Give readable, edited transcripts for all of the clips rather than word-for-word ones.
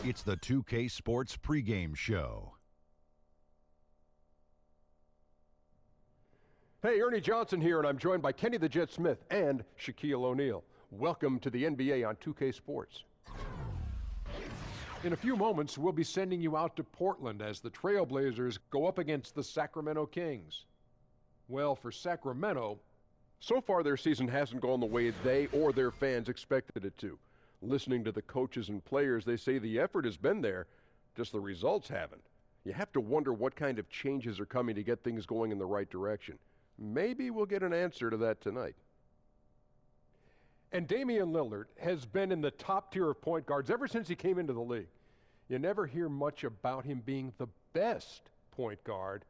It's the 2K Sports pregame show. Hey, Ernie Johnson here, and I'm joined by Kenny the Jet Smith and Shaquille O'Neal. Welcome to the NBA on 2K Sports. In a few moments, we'll be sending you out to Portland as the Trailblazers go up against the Sacramento Kings. Well, for Sacramento, so far their season hasn't gone the way they or their fans expected it to. Listening to the coaches and players, they say the effort has been there, just the results haven't. You have to wonder what kind of changes are coming to get things going in the right direction. Maybe we'll get an answer to that tonight. And Damian Lillard has been in the top tier of point guards ever since he came into the league. You never hear much about him being the best point guard,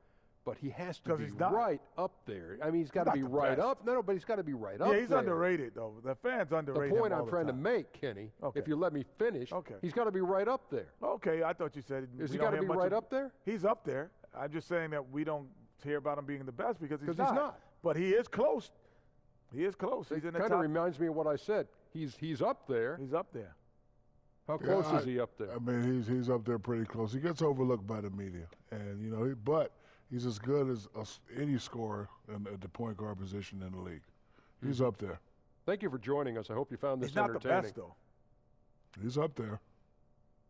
but he has to be right up there. I mean, he's got to be right up. No, but he's got to be right up there. Yeah, he's underrated, though. The fans underrate him. The point I'm trying to make, Kenny, if you let me finish, he's got to be right up there. Okay, I thought you said Is he got to be right up there? He's up there. I'm just saying that we don't hear about him being the best because he's not. But he is close. He is close. He's in the top. Kind of reminds me of what I said. He's up there. He's up there. How close is he up there? I mean, he's up there pretty close. He gets overlooked by the media, and but he's as good as any scorer at the point guard position in the league. He's up there. Thank you for joining us. I hope you found this entertaining. He's not the best, though. He's up there.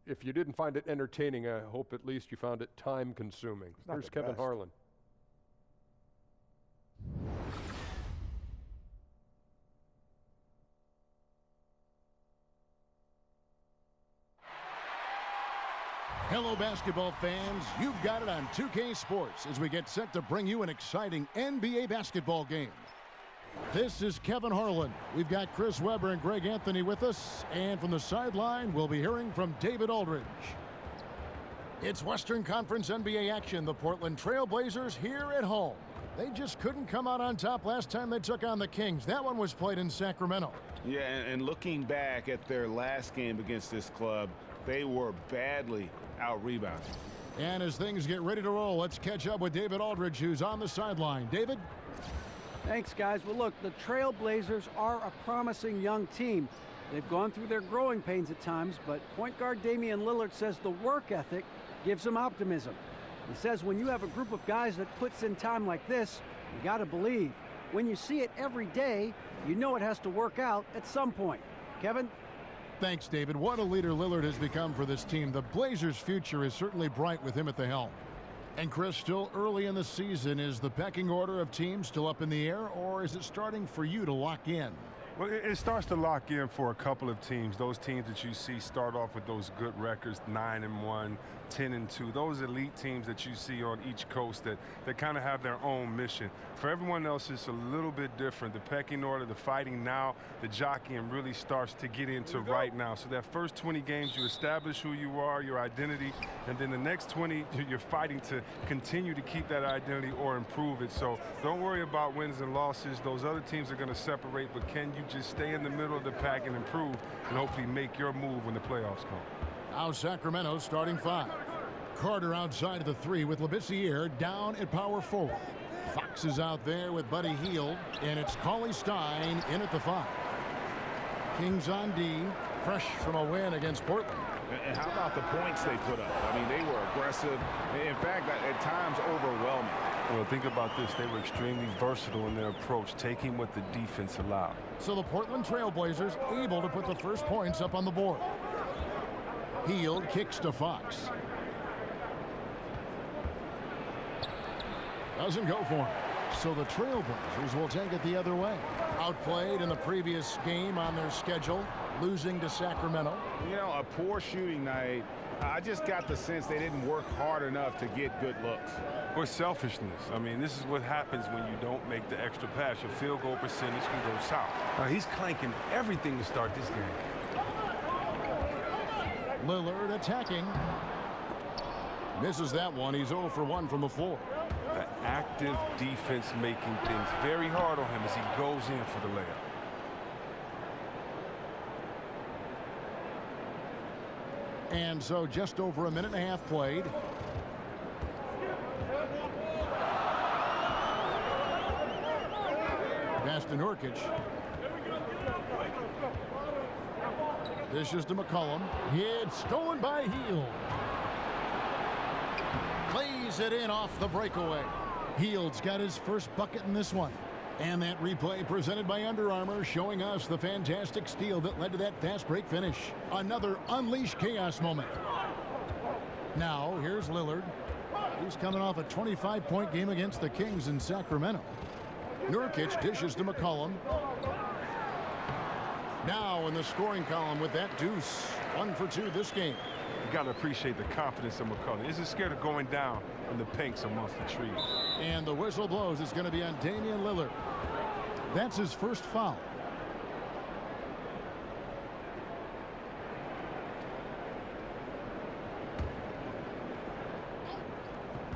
If you didn't find it entertaining, I hope at least you found it time-consuming. Here's Kevin Harlan. Hello, basketball fans. You've got it on 2K Sports as we get set to bring you an exciting NBA basketball game. This is Kevin Harlan. We've got Chris Webber and Greg Anthony with us, and from the sideline, we'll be hearing from David Aldridge. It's Western Conference NBA action. The Portland Trailblazers here at home. They just couldn't come out on top last time they took on the Kings. That one was played in Sacramento. Yeah, and looking back at their last game against this club, they were badly out-rebounded. And as things get ready to roll, let's catch up with David Aldridge, who's on the sideline. David? Thanks, guys. Well, look, the Trailblazers are a promising young team. They've gone through their growing pains at times, but point guard Damian Lillard says the work ethic gives him optimism. He says when you have a group of guys that puts in time like this, you got to believe. When you see it every day, you know it has to work out at some point. Kevin? Thanks, David. What a leader Lillard has become for this team. The Blazers' future is certainly bright with him at the helm. And Chris, still early in the season, is the pecking order of teams still up in the air, or is it starting for you to lock in? Well, it starts to lock in for a couple of teams. Those teams that you see start off with those good records, 9-1, 10-2. Those elite teams that you see on each coast that kind of have their own mission. For everyone else, it's a little bit different. The pecking order, the fighting now, the jockeying really starts to get into right now. So that first 20 games, you establish who you are, your identity, and then the next 20, you're fighting to continue to keep that identity or improve it. So don't worry about wins and losses. Those other teams are going to separate, but can you just stay in the middle of the pack and improve and hopefully make your move when the playoffs come? Now Sacramento starting five. Carter outside of the three with Labissiere down at power forward. Fox is out there with Buddy Hield, and it's Cauley Stein in at the five. Kings on D, fresh from a win against Portland. And how about the points they put up? I mean, they were aggressive. In fact, at times overwhelming. Well, think about this. They were extremely versatile in their approach, taking what the defense allowed. So the Portland Trailblazers able to put the first points up on the board. Hield kicks to Fox. Doesn't go for him. So the Trailblazers will take it the other way. Outplayed in the previous game on their schedule, losing to Sacramento. You know, a poor shooting night. I just got the sense they didn't work hard enough to get good looks. Or selfishness. I mean, this is what happens when you don't make the extra pass. Your field goal percentage can go south. Now, he's clanking everything to start this game. Lillard attacking. Misses that one. He's 0 for 1 from the floor. The active defense making things very hard on him as he goes in for the layup. And so just over a minute and a half played. Baston Nurkic. Dishes to McCollum. It's stolen by Hield. Plays it in off the breakaway. Hield's got his first bucket in this one. And that replay presented by Under Armour, showing us the fantastic steal that led to that fast break finish. Another unleashed chaos moment. Now, here's Lillard. He's coming off a 25-point game against the Kings in Sacramento. Nurkic dishes to McCollum. Now in the scoring column with that deuce. 1 for 2 this game. You got to appreciate the confidence of McCollum. He isn't scared of going down in the pinks amongst the trees. And the whistle blows. It's going to be on Damian Lillard. That's his first foul.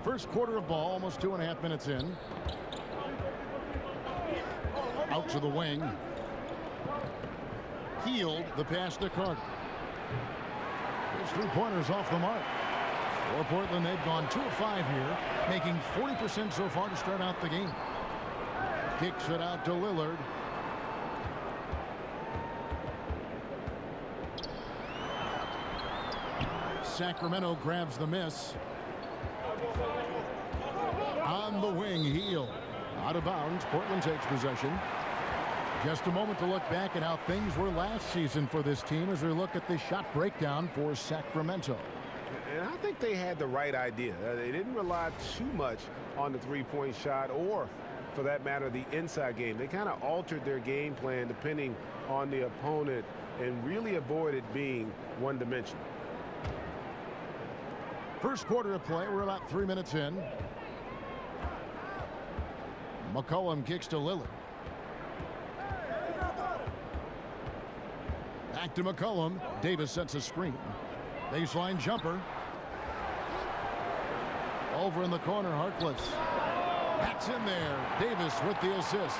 First quarter of ball, almost 2.5 minutes in. Out to the wing. Hield, the pass to Carter. His 3-pointers off the mark. For Portland, they've gone 2 of 5 here, making 40% so far to start out the game. Kicks it out to Lillard. Sacramento grabs the miss. On the wing, Hield. Out of bounds, Portland takes possession. Just a moment to look back at how things were last season for this team as we look at the shot breakdown for Sacramento. And I think they had the right idea. They didn't rely too much on the three-point shot or, for that matter, the inside game. They kind of altered their game plan depending on the opponent and really avoided being one-dimensional. First quarter of play, we're about 3 minutes in. McCollum kicks to Lillard. Back to McCollum. Davis sets a screen. Baseline jumper. Over in the corner, Harkless. That's in there. Davis with the assist.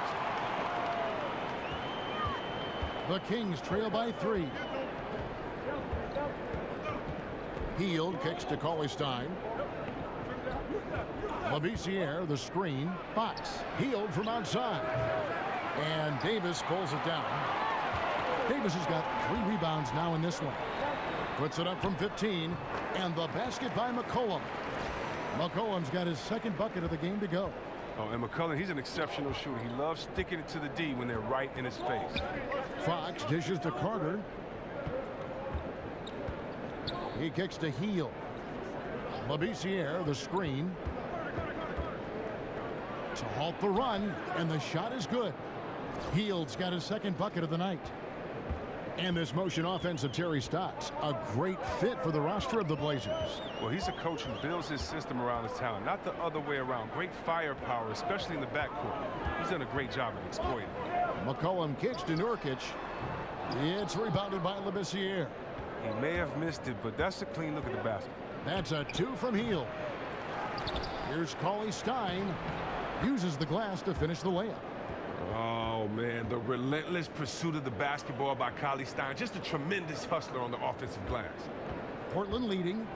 The Kings trail by 3. Hield kicks to Cauley-Stein. Labissiere, the screen. Fox. Hield from outside. And Davis pulls it down. Davis has got 3 rebounds now in this one. Puts it up from 15. And the basket by McCollum. McCollum's got his second bucket of the game to go. Oh, and McCollum, he's an exceptional shooter. He loves sticking it to the D when they're right in his face. Fox dishes to Carter. He kicks to Hield. Labissiere, the screen. To halt the run, and the shot is good. Hield's got his second bucket of the night. And this motion offense of Terry Stotts, a great fit for the roster of the Blazers. Well, he's a coach who builds his system around his talent, not the other way around. Great firepower, especially in the backcourt. He's done a great job of exploiting. McCollum kicks to Nurkic. It's rebounded by Labissiere. He may have missed it, but that's a clean look at the basket. That's a 2 from Hield. Here's Cauley-Stein. Uses the glass to finish the layup. Oh, man, the relentless pursuit of the basketball by Cauley-Stein. Just a tremendous hustler on the offensive glass. Portland leading.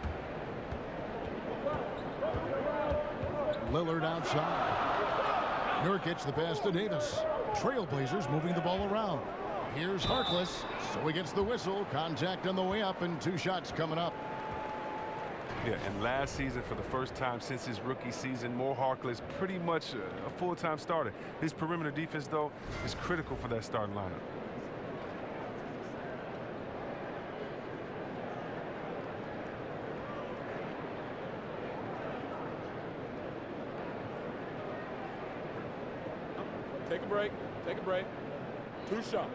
Lillard outside. Nurkic, the pass to Davis. Trailblazers moving the ball around. Here's Harkless. So he gets the whistle. Contact on the way up and 2 shots coming up. Yeah, and last season, for the first time since his rookie season, Mo Harkless pretty much a full-time starter. His perimeter defense, though, is critical for that starting lineup. Take a break. Take a break. 2 shots.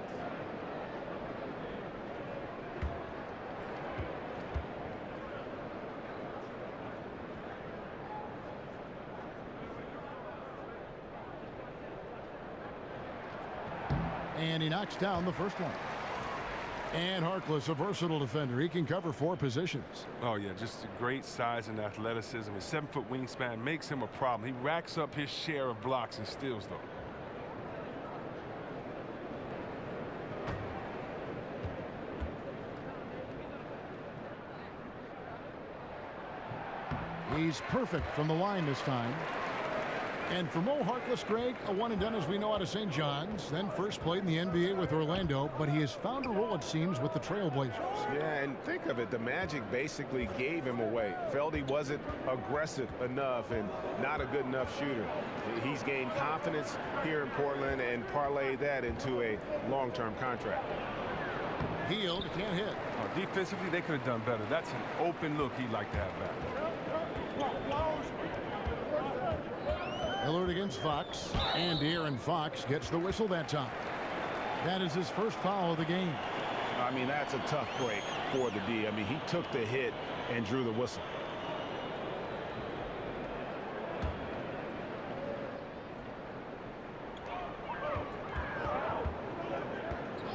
And he knocks down the first one. And Harkless, a versatile defender. He can cover 4 positions. Oh, yeah, just great size and athleticism. His 7-foot wingspan makes him a problem. He racks up his share of blocks and steals, though. He's perfect from the line this time. And for Mo Harkless, Greg, a one and done as we know out of St. John's, then first played in the NBA with Orlando, but he has found a role, it seems, with the Trailblazers. Yeah, and think of it, the Magic basically gave him away. Felt he wasn't aggressive enough and not a good enough shooter. He's gained confidence here in Portland and parlayed that into a long-term contract. Hield can't hit. Defensively, they could have done better. That's an open look he'd like to have back. Lillard against Fox, and De'Aaron Fox gets the whistle that time. That is his first foul of the game. I mean, that's a tough break for the D. I mean, he took the hit and drew the whistle.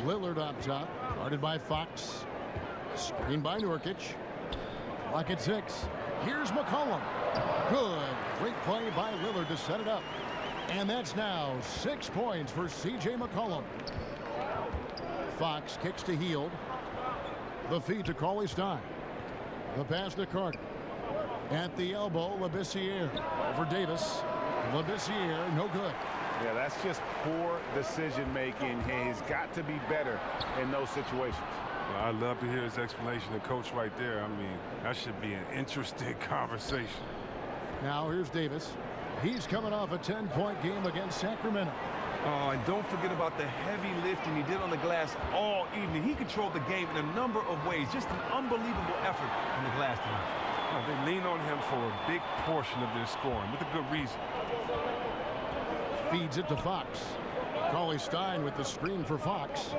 Lillard up top, guarded by Fox. Screen by Nurkic. Clock at 6. Here's McCollum. Good. Great play by Lillard to set it up. And that's now 6 points for C.J. McCollum. Fox kicks to Hield. The feed to Cauley-Stein. The pass to Carter. At the elbow, Labissiere. Over Davis. Labissiere, no good. Yeah, that's just poor decision-making. He's got to be better in those situations. Well, I'd love to hear his explanation. The coach right there, I mean, that should be an interesting conversation. Now here's Davis. He's coming off a 10-point game against Sacramento. Oh, and don't forget about the heavy lifting he did on the glass all evening. He controlled the game in a number of ways. Just an unbelievable effort on the glass tonight. They lean on him for a big portion of their scoring with a good reason. Feeds it to Fox. Cauley-Stein with the screen for Fox.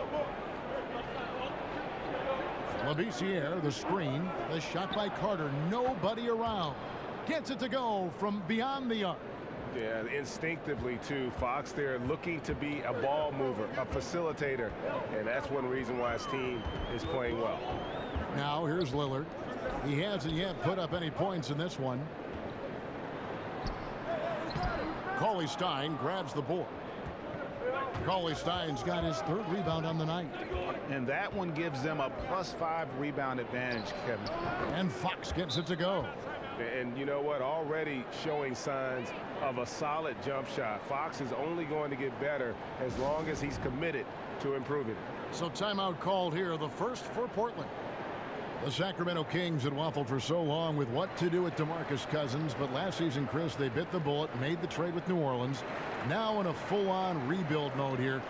Labissiere, the screen. The shot by Carter. Nobody around. Gets it to go from beyond the arc. Yeah, instinctively, too. Fox there looking to be a ball mover, a facilitator. And that's one reason why his team is playing well. Now here's Lillard. He hasn't yet put up any points in this one. Cauley-Stein grabs the board. Cauley-Stein's got his 3rd rebound on the night. And that one gives them a +5 rebound advantage, Kevin. And Fox gets it to go. And you know what? Already showing signs of a solid jump shot. Fox is only going to get better as long as he's committed to improving it. So timeout called here, the first for Portland. The Sacramento Kings had waffled for so long with what to do with DeMarcus Cousins, but last season, Chris, they bit the bullet, made the trade with New Orleans. Now in a full-on rebuild mode here,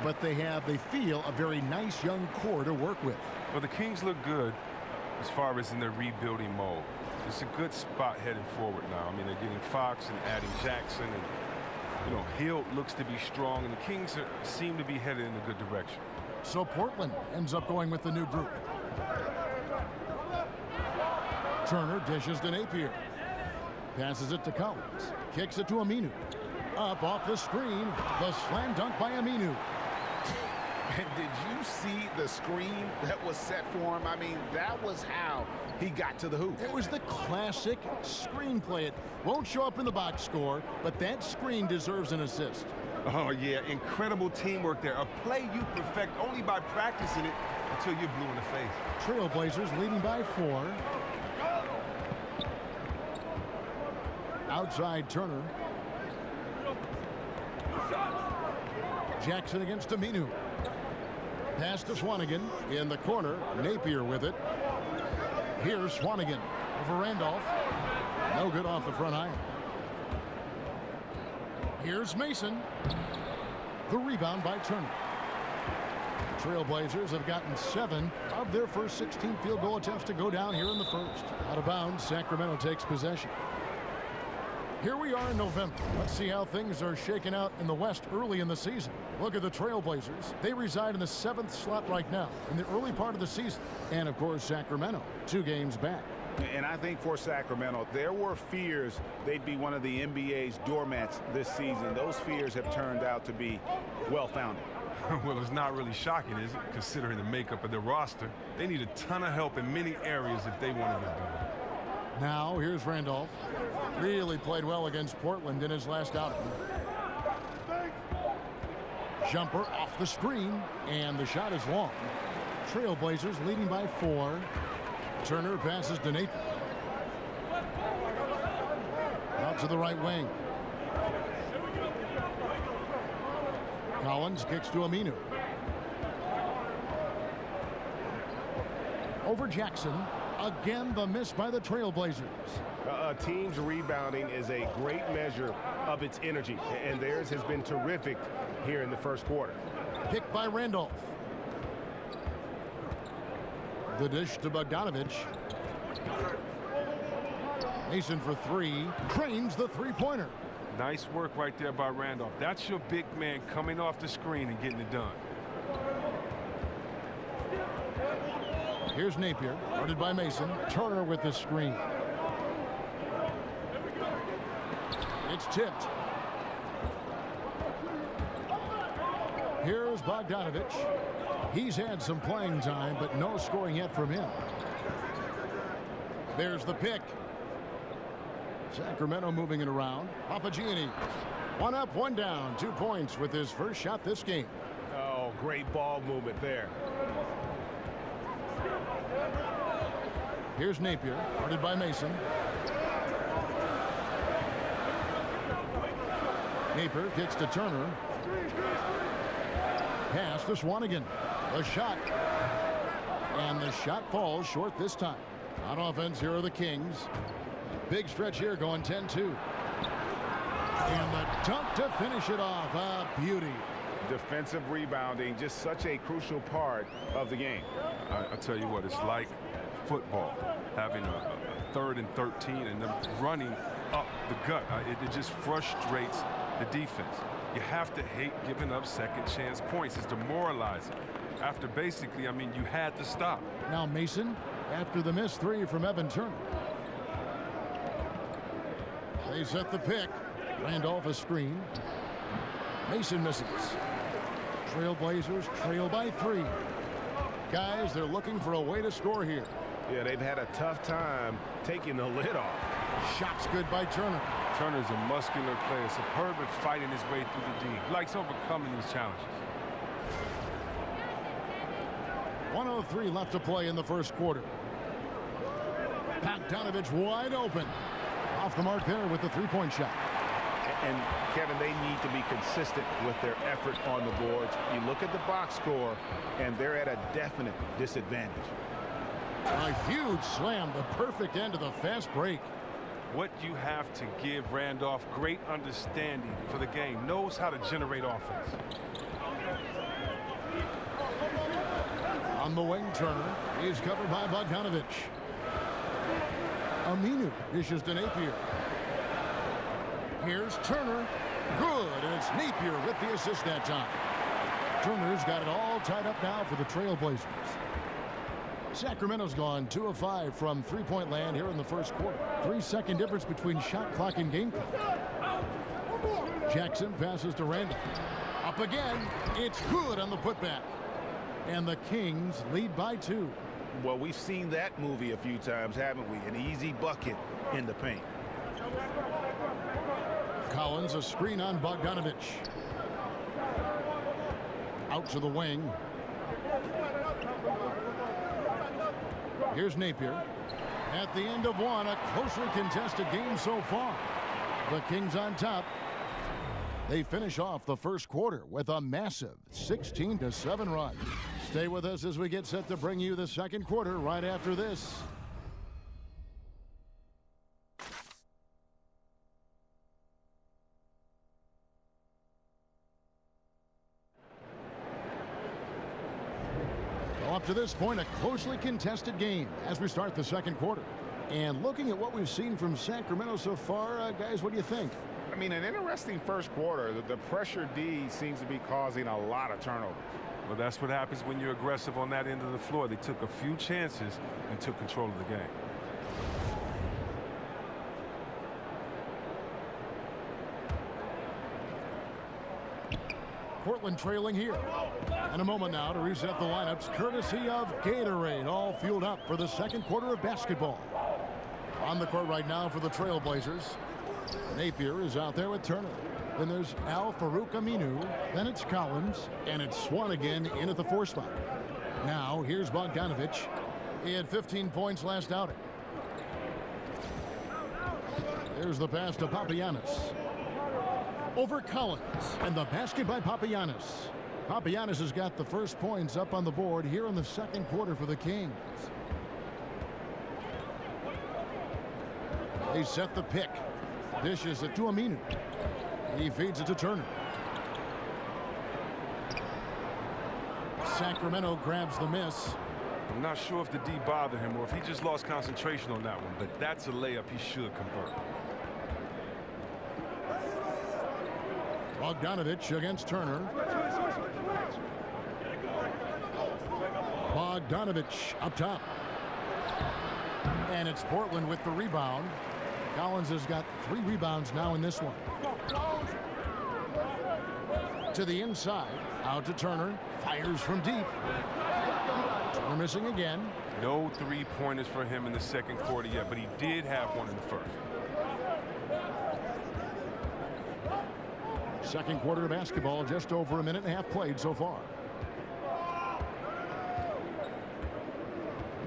but they feel a very nice young core to work with. Well, the Kings look good as far as in their rebuilding mode. It's a good spot heading forward now. I mean, they're getting Fox and adding Jackson, and you know, Hill looks to be strong, and the Kings seem to be headed in a good direction. So Portland ends up going with the new group. Turner dishes to Napier. Passes it to Collins. Kicks it to Aminu. Up off the screen. The slam dunk by Aminu. And did you see the screen that was set for him? I mean, that was how he got to the hoop. It was the classic screen play. It won't show up in the box score, but that screen deserves an assist. Oh, yeah, incredible teamwork there. A play you perfect only by practicing it until you're blue in the face. Trailblazers leading by 4. Outside Turner. Jackson against Aminu. Pass to Swanigan in the corner. Napier with it. Here's Swanigan over Randolph. No good off the front iron. Here's Mason. The rebound by Turner. Trailblazers have gotten 7 of their first 16 field goal attempts to go down here in the first. Out of bounds, Sacramento takes possession. Here we are in November. Let's see how things are shaking out in the West early in the season. Look at the Trailblazers. They reside in the 7th slot right now in the early part of the season. And, of course, Sacramento, 2 games back. And I think for Sacramento, there were fears they'd be one of the NBA's doormats this season. Those fears have turned out to be well-founded. Well, it's not really shocking, is it, considering the makeup of their roster? They need a ton of help in many areas if they wanted to do it. Now, here's Randolph. Really played well against Portland in his last outing. Jumper off the screen, and the shot is long. Trailblazers leading by 4. Turner passes to Napier. Out to the right wing. Collins kicks to Aminu. Over Jackson. Again, the miss by the Trailblazers. A team's rebounding is a great measure of its energy, and theirs has been terrific here in the first quarter. Picked by Randolph. The dish to Bogdanovich. Mason for three. Drains the three-pointer. Nice work right there by Randolph. That's your big man coming off the screen and getting it done. Here's Napier, guarded by Mason. Turner with the screen. It's tipped. Here's Bogdanovich. He's had some playing time, but no scoring yet from him. There's the pick. Sacramento moving it around. Papagianni. One up, one down. 2 points with his first shot this game. Oh, great ball movement there. Here's Napier, guarded by Mason. Napier kicks to Turner. Pass to Swanigan. A shot. And the shot falls short this time. On offense, here are the Kings. Big stretch here going 10-2. And the dunk to finish it off. A beauty. Defensive rebounding, just such a crucial part of the game. I tell you what, it's like football, having a 3rd and 13 and them running up the gut. It just frustrates the defense. You have to hate giving up second chance points. It's demoralizing. After basically, I mean, you had to stop. Now Mason, after the missed three from Evan Turner. They set the pick. Randolph a screen. Mason misses. Trailblazers trail by 3. Guys, they're looking for a way to score here. Yeah, they've had a tough time taking the lid off. Shots good by Turner. Turner's a muscular player, superb at fighting his way through the D. He likes overcoming these challenges. 1:03 left to play in the first quarter. Bogdanovich wide open. Off the mark there with the three-point shot. And, Kevin, they need to be consistent with their effort on the boards. You look at the box score, and they're at a definite disadvantage. A huge slam, the perfect end of the fast break. What you have to give Randolph, great understanding for the game, knows how to generate offense. On the wing, Turner is covered by Bogdanovich. Aminu dishes to Napier. Here's Turner. Good, and it's Napier with the assist that time. Turner's got it all tied up now for the Trailblazers. Sacramento's gone 2 of 5 from three-point land here in the first quarter. 3-second difference between shot clock and game clock. Jackson passes to Randall. Up again. It's good on the putback. And the Kings lead by 2. Well, we've seen that movie a few times, haven't we? An easy bucket in the paint. Collins, a screen on Bogdanovich. Out to the wing. Here's Napier. At the end of one, a closely contested game so far. The Kings on top. They finish off the first quarter with a massive 16-7 run. Stay with us as we get set to bring you the second quarter right after this. Well, up to this point, a closely contested game as we start the second quarter. And looking at what we've seen from Sacramento so far, guys, what do you think? I mean, an interesting first quarter. The pressure D seems to be causing a lot of turnovers. Well, that's what happens when you're aggressive on that end of the floor. They took a few chances and took control of the game. Portland trailing here. And a moment now to reset the lineups courtesy of Gatorade, all fueled up for the second quarter of basketball. On the court right now for the Trailblazers. Napier is out there with Turner. Then there's Al-Farouq Aminu. Then it's Collins. And it's Swanigan in at the 4 spot. Now here's Bogdanovich. He had 15 points last outing. There's the pass to Papagiannis. over Collins. And the basket by Papagiannis. Papagiannis has got the first points up on the board here in the second quarter for the Kings. They set the pick. Dishes it to Aminu. He feeds it to Turner. Sacramento grabs the miss. I'm not sure if the D bothered him or if he just lost concentration on that one, but that's a layup he should convert. Bogdanovich against Turner. Bogdanovich up top. And it's Portland with the rebound. Collins has got 3 rebounds now in this one. To the inside. Out to Turner. Fires from deep. Turner missing again. No 3-pointers for him in the second quarter yet, but he did have one in the first. Second quarter of basketball, just over a minute and a half played so far.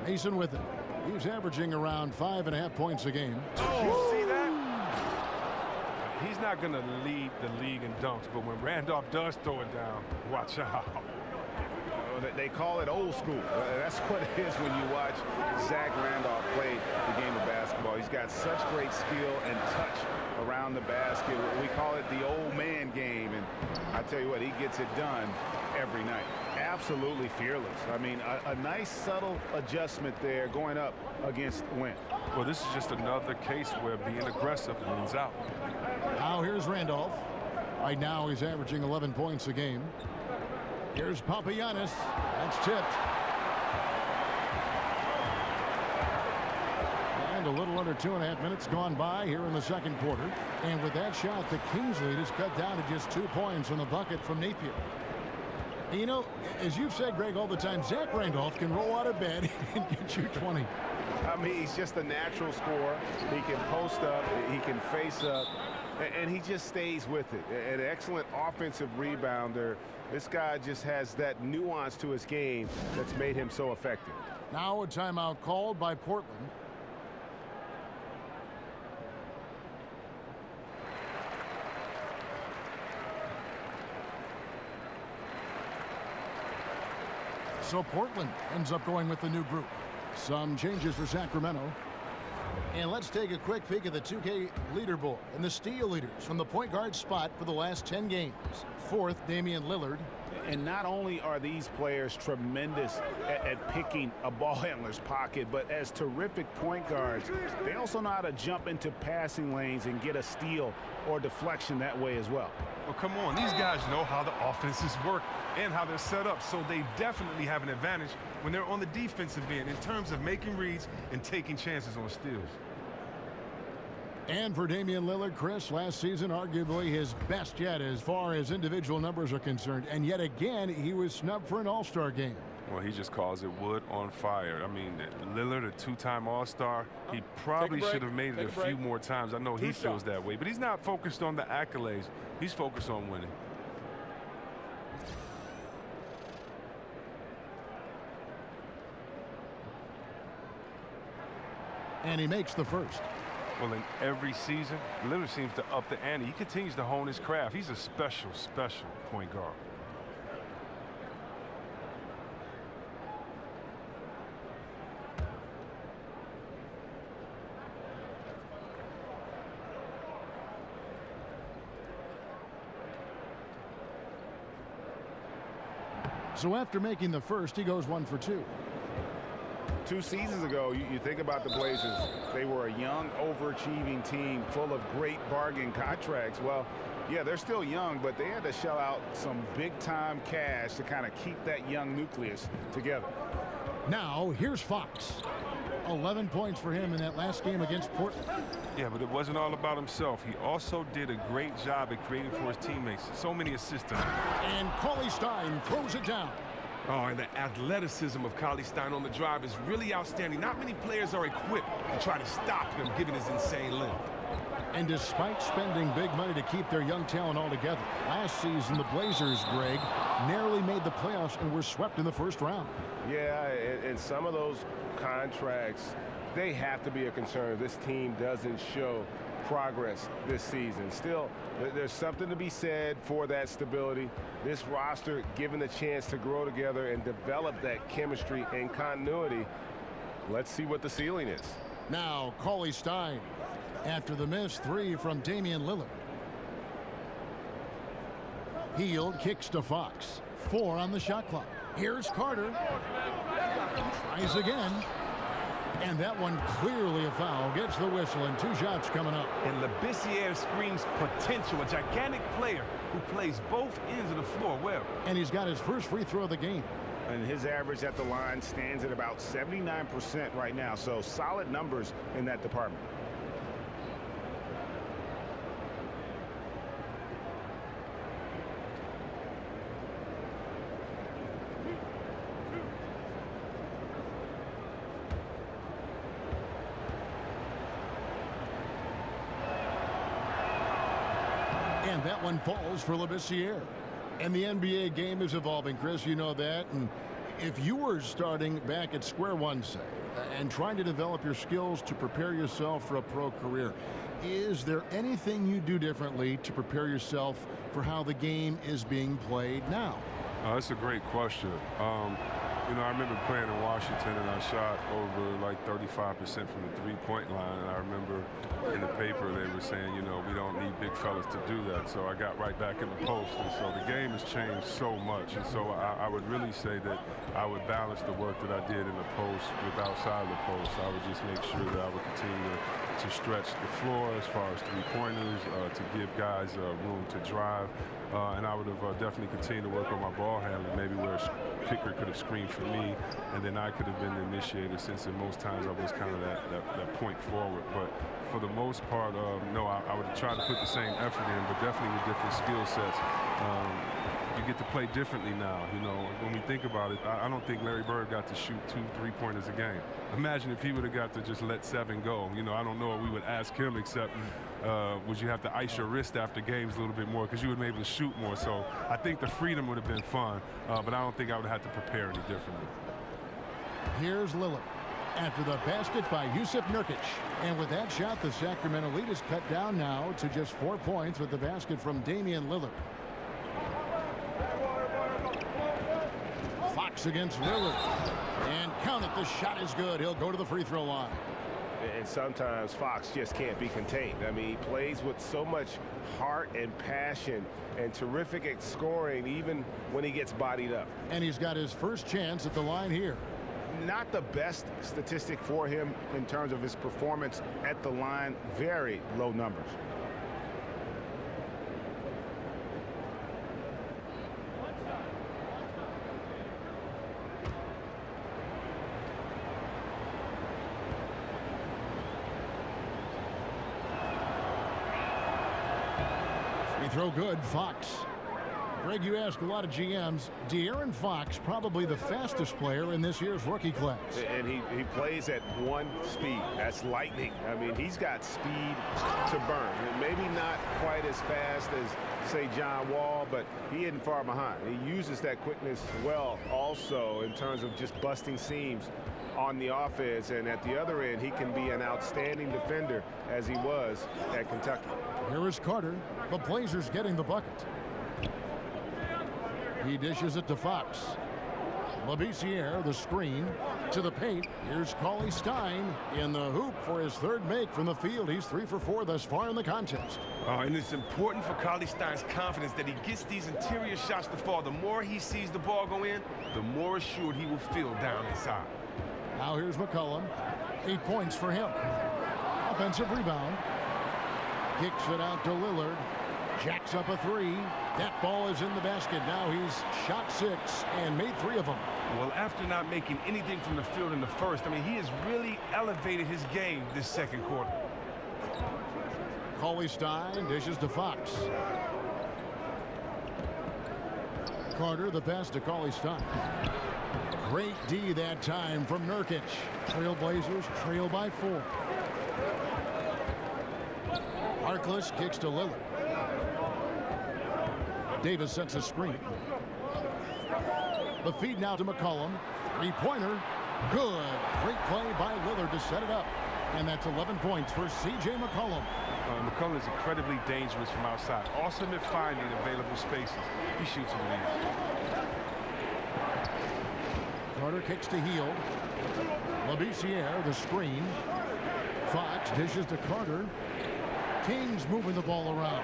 Mason with it. He's averaging around 5.5 points a game. Oh, you see that? He's not going to lead the league in dunks, but when Randolph does throw it down, watch out. They call it old school. That's what it is when you watch Zach Randolph play the game of basketball. He's got such great skill and touch around the basket. We call it the old man game, and I tell you what, he gets it done every night. Absolutely fearless. I mean, a nice subtle adjustment there going up against Wynn. Well, this is just another case where being aggressive wins out. Now here's Randolph. Right now he's averaging 11 points a game. Here's Papagiannis. That's tipped. And a little under 2.5 minutes gone by here in the second quarter. And with that shot, the Kings lead is cut down to just 2 points on the bucket from Napier. And you know, as you've said, Greg, all the time, Zach Randolph can roll out of bed and get you 20. I mean, he's just a natural scorer. He can post up, he can face up, and he just stays with it. An excellent offensive rebounder. This guy just has that nuance to his game that's made him so effective. Now a timeout called by Portland. So Portland ends up going with the new group. Some changes for Sacramento. And let's take a quick peek at the 2K leaderboard and the steal leaders from the point guard spot for the last 10 games. 4th, Damian Lillard. And not only are these players tremendous at picking a ball handler's pocket, but as terrific point guards, they also know how to jump into passing lanes and get a steal or deflection that way as well. Well, come on. These guys know how the offenses work and how they're set up, so they definitely have an advantage when they're on the defensive end in terms of making reads and taking chances on steals. And for Damian Lillard, Chris, last season arguably his best yet as far as individual numbers are concerned. And yet again, he was snubbed for an All-Star game. Well, he just calls it wood on fire. I mean, Lillard, a 2-time All-Star, he probably should have made it a few more times. I know he feels that way, but he's not focused on the accolades. He's focused on winning. And he makes the first. Well, in every season, Lillard seems to up the ante. He continues to hone his craft. He's a special, special point guard. So after making the first, he goes 1 for 2. 2 seasons ago, you think about the Blazers, they were a young, overachieving team full of great bargain contracts. Well, yeah, they're still young, but they had to shell out some big-time cash to kind of keep that young nucleus together. Now, here's Fox. 11 points for him in that last game against Portland. Yeah, but it wasn't all about himself. He also did a great job at creating for his teammates. So many assists. And Cauley Stein throws it down. Oh, and the athleticism of Cauley Stein on the drive is really outstanding. Not many players are equipped to try to stop him, given his insane length. And despite spending big money to keep their young talent all together, last season the Blazers, Greg, narrowly made the playoffs and were swept in the first round. Yeah, and some of those contracts, they have to be a concern. This team doesn't show progress this season. Still, there's something to be said for that stability. This roster given the chance to grow together and develop that chemistry and continuity. Let's see what the ceiling is. Now, Cauley Stein after the missed three from Damian Lillard. Hield kicks to Fox. 4 on the shot clock. Here's Carter. Tries again. And that one clearly a foul. Gets the whistle and 2 shots coming up. And Labissiere screams potential. A gigantic player who plays both ends of the floor well. And he's got his first free throw of the game. And his average at the line stands at about 79% right now. So solid numbers in that department. And that one falls for Labissiere. And the NBA game is evolving, Chris. You know that. And if you were starting back at square one, say, and trying to develop your skills to prepare yourself for a pro career, is there anything you do differently to prepare yourself for how the game is being played now? That's a great question. You know, I remember playing in Washington, and I shot over like 35% from the three-point line. And I remember in the paper they were saying, you know, we don't need big fellas to do that. So I got right back in the post. And so the game has changed so much. And so I would really say that I would balance the work that I did in the post with outside the post. I would just make sure that I would continue to stretch the floor as far as three-pointers, to give guys room to drive. And I would have definitely continued to work on my ball handling, maybe where a kicker could have screamed for me, and then I could have been the initiator, since in most times I was kind of that point forward. But for the most part, no, I would try to put the same effort in, but definitely with different skill sets. You get to play differently now. You know, when we think about it, I don't think Larry Bird got to shoot 2 3-pointers a game. Imagine if he would have got to just let 7 go. You know, I don't know what we would ask him, except would you have to ice your wrist after games a little bit more, because you would be able to shoot more. So I think the freedom would have been fun, but I don't think I would have had to prepare any differently. Here's Lillard after the basket by Jusuf Nurkic. And with that shot, the Sacramento lead is cut down now to just 4 points with the basket from Damian Lillard. Fox against Lillard. And count it, the shot is good. He'll go to the free throw line. And sometimes Fox just can't be contained. I mean, he plays with so much heart and passion and terrific at scoring, even when he gets bodied up. And he's got his first chance at the line here. Not the best statistic for him in terms of his performance at the line. Very low numbers. Free throw good, Fox. Greg, you ask a lot of GMs. De'Aaron Fox, probably the fastest player in this year's rookie class. And he plays at 1 speed. That's lightning. I mean, he's got speed to burn. And maybe not quite as fast as, say, John Wall, but he isn't far behind. He uses that quickness well also in terms of just busting seams on the offense. And at the other end, he can be an outstanding defender, as he was at Kentucky. Here is Carter. The Blazers getting the bucket. He dishes it to Fox. Labissiere, the screen to the paint. Here's Cauley Stein in the hoop for his third make from the field. He's 3 for 4 thus far in the contest. And it's important for Cauley Stein's confidence that he gets these interior shots to fall. The more he sees the ball go in, the more assured he will feel down inside. Now here's McCollum. 8 points for him. Offensive rebound. Kicks it out to Lillard. Jacks up a 3. That ball is in the basket. Now he's shot 6 and made 3 of them. Well, after not making anything from the field in the first, I mean, he has really elevated his game this second quarter. Cauley Stein dishes to Fox. Carter, the pass to Cauley Stein. Great D that time from Nurkic. Trailblazers trail by 4. Harkless kicks to Lillard. Davis sets a screen. The feed now to McCollum. 3-pointer. Good. Great play by Lillard to set it up. And that's 11 points for C.J. McCollum. McCollum is incredibly dangerous from outside. Awesome at finding available spaces. He shoots with ease. Carter kicks to Heel. Labissiere, the screen. Fox dishes to Carter. Kings moving the ball around.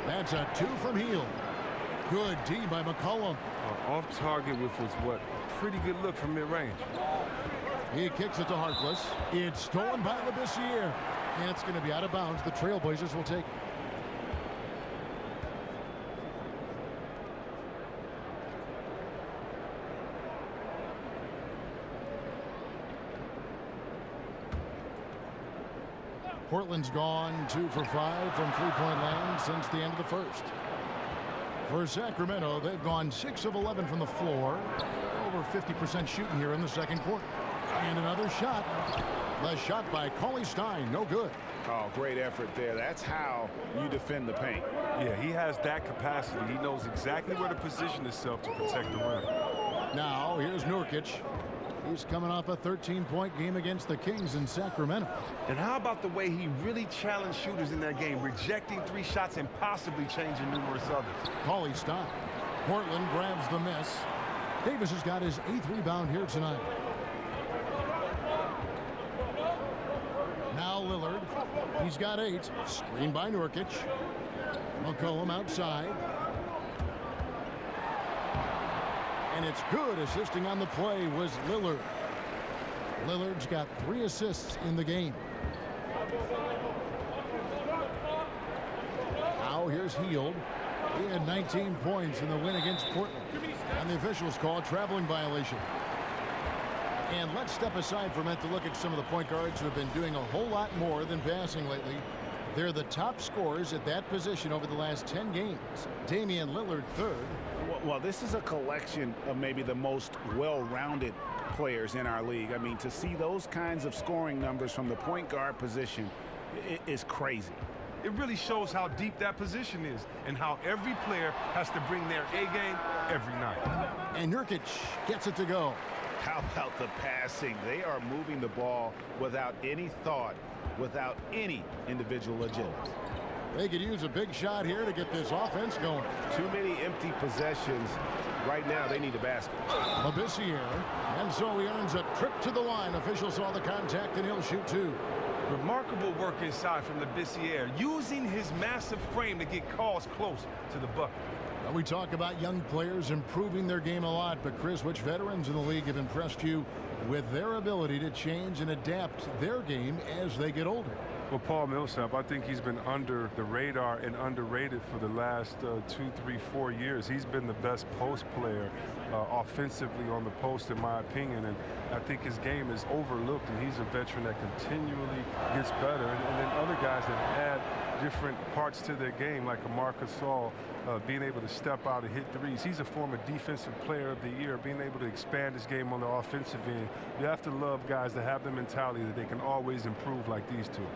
That's a 2 from Heel. Good D by McCollum. Off target with what? Pretty good look from mid-range. He kicks it to Harkless. It's stolen by Labissiere. And it's going to be out of bounds. The Trailblazers will take it. Portland's gone 2 for 5 from three-point land since the end of the first. For Sacramento, they've gone 6 of 11 from the floor. Over 50% shooting here in the second quarter. And another shot. The shot by Cauley Stein, no good. Oh, great effort there. That's how you defend the paint. Yeah, he has that capacity. He knows exactly where to position himself to protect the rim. Now, here's Nurkic. He's coming off a 13-point game against the Kings in Sacramento. And how about the way he really challenged shooters in that game, rejecting 3 shots and possibly changing numerous others. Cauley Stein. Portland grabs the miss. Davis has got his 8th rebound here tonight. Now Lillard. He's got 8. Screen by Nurkic. McCollum outside. And it's good. Assisting on the play was Lillard. Lillard's got 3 assists in the game. Now here's Hield. He had 19 points in the win against Portland. And the officials call a traveling violation. And let's step aside for a minute to look at some of the point guards who have been doing a whole lot more than passing lately. They're the top scorers at that position over the last 10 games. Damian Lillard, 3rd. Well, this is a collection of maybe the most well-rounded players in our league. I mean, to see those kinds of scoring numbers from the point guard position is crazy. It really shows how deep that position is and how every player has to bring their A game every night. And Nurkic gets it to go. How about the passing? They are moving the ball without any thought, without any individual agenda. They could use a big shot here to get this offense going. Too many empty possessions. Right now, they need a basket. Labissiere, and so he earns a trip to the line. Officials saw the contact, and he'll shoot 2. Remarkable work inside from Labissiere, using his massive frame to get calls close to the bucket. Now we talk about young players improving their game a lot, but Chris, which veterans in the league have impressed you with their ability to change and adapt their game as they get older? Well, Paul Millsap, I think he's been under the radar and underrated for the last 2, 3, 4 years. He's been the best post player offensively on the post, in my opinion, and I think his game is overlooked, and he's a veteran that continually gets better. And then other guys that add different parts to their game, like a Marcus Gasol, being able to step out and hit threes. He's a former defensive player of the year, being able to expand his game on the offensive end. You have to love guys that have the mentality that they can always improve like these two.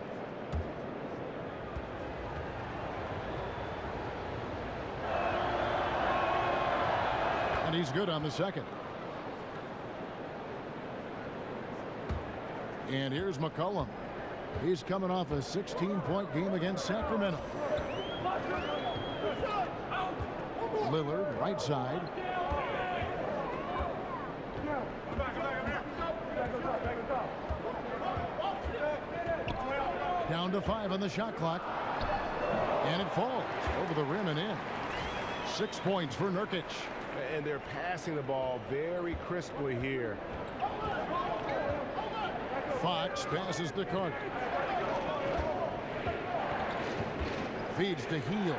And he's good on the second. And here's McCollum. He's coming off a 16-point game against Sacramento. Lillard, right side. Down to 5 on the shot clock. And it falls over the rim and in. 6 points for Nurkic. And they're passing the ball very crisply here. Fox passes to Carter. Feeds to Heel.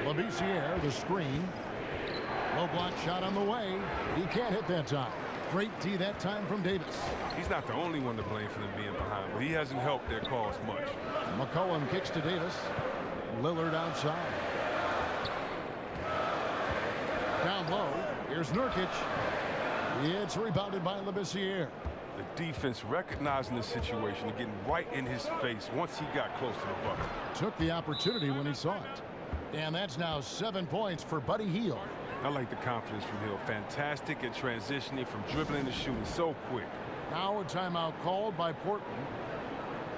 Labissiere, the screen. Low block shot on the way. He can't hit that time. Great D that time from Davis. He's not the only one to blame for them being behind, but he hasn't helped their cause much. McCollum kicks to Davis. Lillard outside. Down low. Here's Nurkic. It's rebounded by Labissiere. The defense recognizing the situation and getting right in his face once he got close to the bucket. Took the opportunity when he saw it. And that's now 7 points for Buddy Hield. I like the confidence from Hield. Fantastic at transitioning from dribbling to shooting so quick. Now a timeout called by Portland.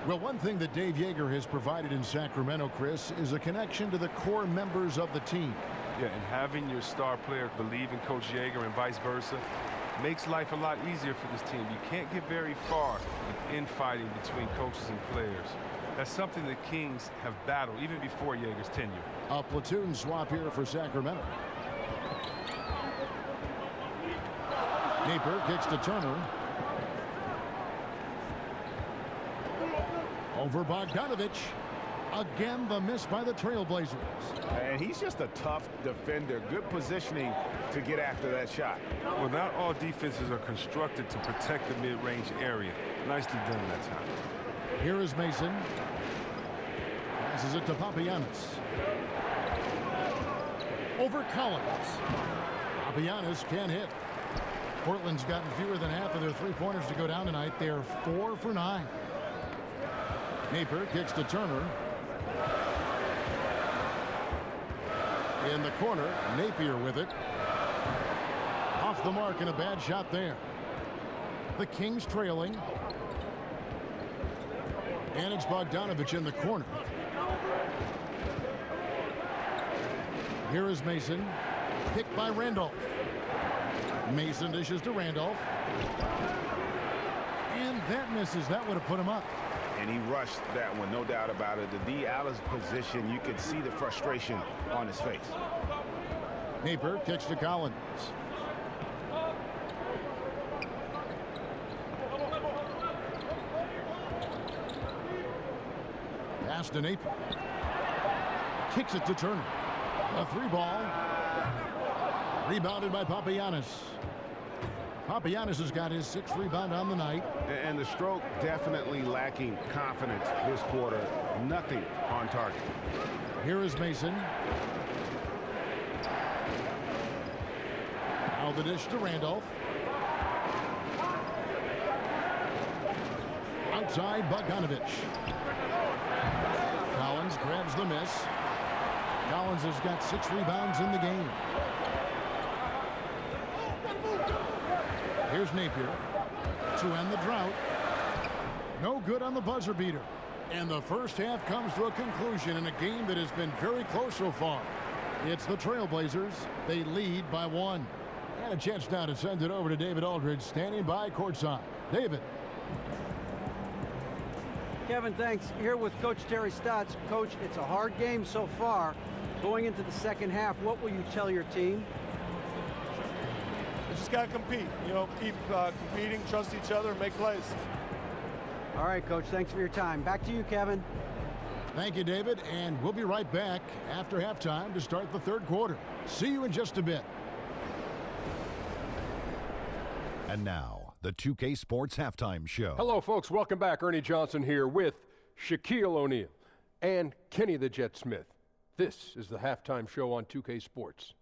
Well, one thing that Dave Yeager has provided in Sacramento, Chris, is a connection to the core members of the team. Yeah, and having your star player believe in Coach Yeager and vice versa makes life a lot easier for this team. You can't get very far with infighting between coaches and players. That's something the Kings have battled even before Yeager's tenure. A platoon swap here for Sacramento. Napier kicks to Turner. Over Bogdanovich. Again, the miss by the Trailblazers. And he's just a tough defender. Good positioning to get after that shot. Well, not all defenses are constructed to protect the mid-range area. Nicely done that time. Here is Mason. Passes it to Papagiannis. Over Collins. Papagiannis can't hit. Portland's gotten fewer than half of their three-pointers to go down tonight. They're 4 for 9. Napier kicks to Turner. In the corner, Napier with it. Off the mark and a bad shot there. The Kings trailing. And it's Bogdanovich in the corner. Here is Mason. Picked by Randolph. Mason dishes to Randolph. And that misses. That would have put him up. And he rushed that one, no doubt about it. The D. Allen's position, you could see the frustration on his face. Napier kicks to Collins. Pass to Napier. Kicks it to Turner. A 3-ball. Rebounded by Papagiannis. Papagiannis has got his 6th rebound on the night. And the stroke definitely lacking confidence this quarter. Nothing on target. Here is Mason. Now the dish to Randolph. Outside Bogdanovich. Collins grabs the miss. Collins has got 6 rebounds in the game. Here's Napier to end the drought. No good on the buzzer beater. And the first half comes to a conclusion in a game that has been very close so far. It's the Trailblazers. They lead by 1. And a chance now to send it over to David Aldridge, standing by courtside. David. Kevin, thanks. Here with Coach Terry Stotts. Coach, it's a hard game so far. Going into the second half, what will you tell your team? We just got to compete. You know, keep competing, trust each other, and make plays. All right, Coach, thanks for your time. Back to you, Kevin. Thank you, David, and we'll be right back after halftime to start the third quarter. See you in just a bit. And now, the 2K Sports Halftime Show. Hello, folks. Welcome back. Ernie Johnson here with Shaquille O'Neal and Kenny the Jet Smith. This is the halftime show on 2K Sports.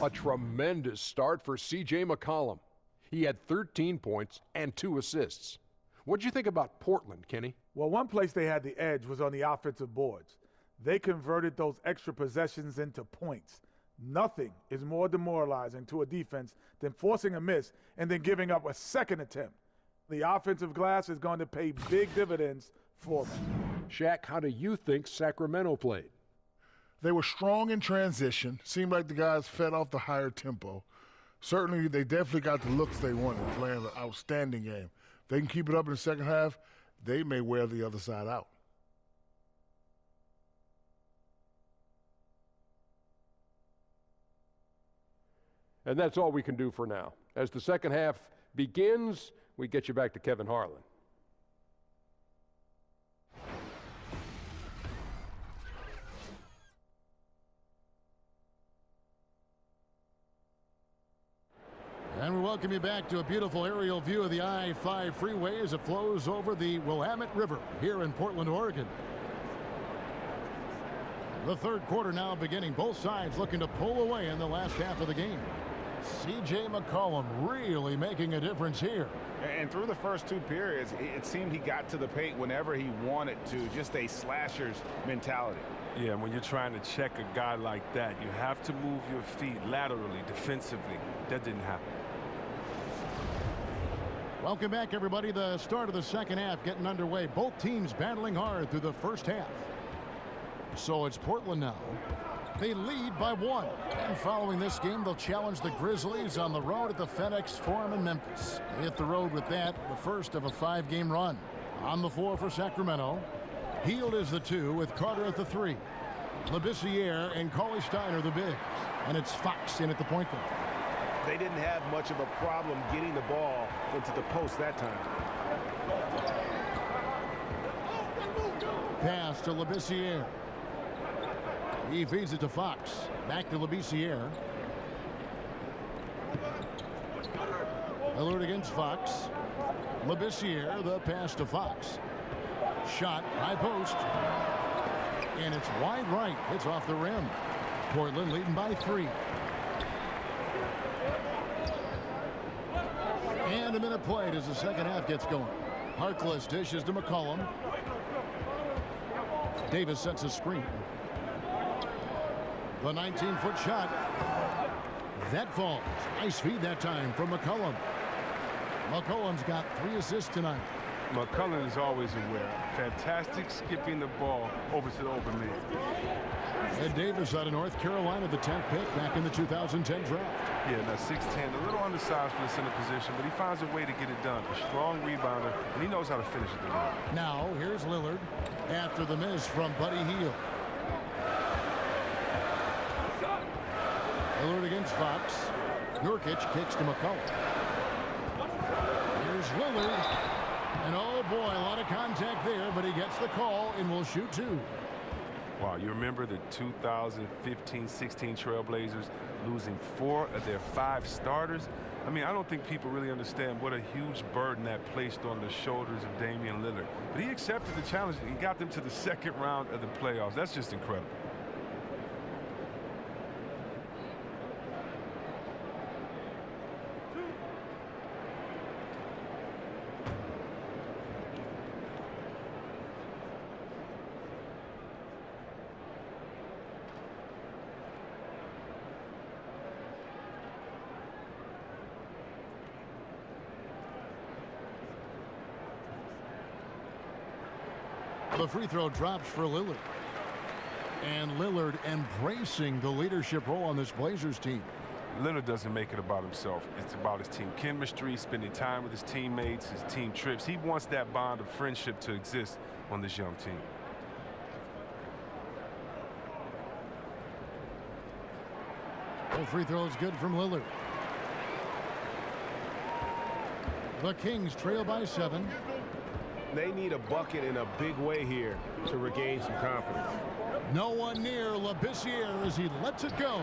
A tremendous start for C.J. McCollum. He had 13 points and 2 assists. What'd you think about Portland, Kenny? Well, one place they had the edge was on the offensive boards. They converted those extra possessions into points. Nothing is more demoralizing to a defense than forcing a miss and then giving up a second attempt. The offensive glass is going to pay big dividends for them. Shaq, how do you think Sacramento played? They were strong in transition. Seemed like the guys fed off the higher tempo. Certainly, they definitely got the looks they wanted, playing an outstanding game. If they can keep it up in the second half, they may wear the other side out. And that's all we can do for now. As the second half begins, we get you back to Kevin Harlan. And we welcome you back to a beautiful aerial view of the I-5 freeway as it flows over the Willamette River here in Portland, Oregon. The third quarter now beginning. Both sides looking to pull away in the last half of the game. C.J. McCollum really making a difference here. And through the first 2 periods, it seemed he got to the paint whenever he wanted to, just a slasher's mentality. Yeah, when you're trying to check a guy like that, you have to move your feet laterally, defensively. That didn't happen. Welcome back, everybody. The start of the second half getting underway. Both teams battling hard through the first half. So it's Portland now. They lead by 1. And following this game, they'll challenge the Grizzlies on the road at the FedEx Forum in Memphis. They hit the road with that, the first of a 5-game run. On the floor for Sacramento, Hield is the 2 with Carter at the 3. Labissiere and Cauley Stein are the bigs. And it's Fox in at the point guard. They didn't have much of a problem getting the ball into the post that time. Pass to Labissiere. He feeds it to Fox. Back to Labissiere. Alert against Fox. Labissiere, the pass to Fox. Shot, high post. And it's wide right. It's off the rim. Portland leading by 3. And a minute played as the second half gets going. Harkless dishes to McCollum. Davis sets a screen. The 19-foot shot. That falls. Nice feed that time from McCollum. McCollum's got 3 assists tonight. McCollum is always aware. Fantastic skipping the ball over to the open man. Ed Davis out of North Carolina, the 10th pick back in the 2010 draft. Yeah, now 6'10", a little undersized for the center position, but he finds a way to get it done. A strong rebounder, and he knows how to finish at the rim. Now, here's Lillard after the miss from Buddy Hield. Lillard against Fox. Nurkic kicks to McCollum. Here's Lillard. And oh boy, a lot of contact there, but he gets the call and will shoot 2. Wow, you remember the 2015-16 Trailblazers losing 4 of their 5 starters? I mean, I don't think people really understand what a huge burden that placed on the shoulders of Damian Lillard. But he accepted the challenge and got them to the second round of the playoffs. That's just incredible. The free throw drops for Lillard. And Lillard embracing the leadership role on this Blazers team. Lillard doesn't make it about himself. It's about his team chemistry, spending time with his teammates, his team trips. He wants that bond of friendship to exist on this young team. The free throw is good from Lillard. The Kings trail by 7. They need a bucket in a big way here to regain some confidence. No one near Labissiere as he lets it go.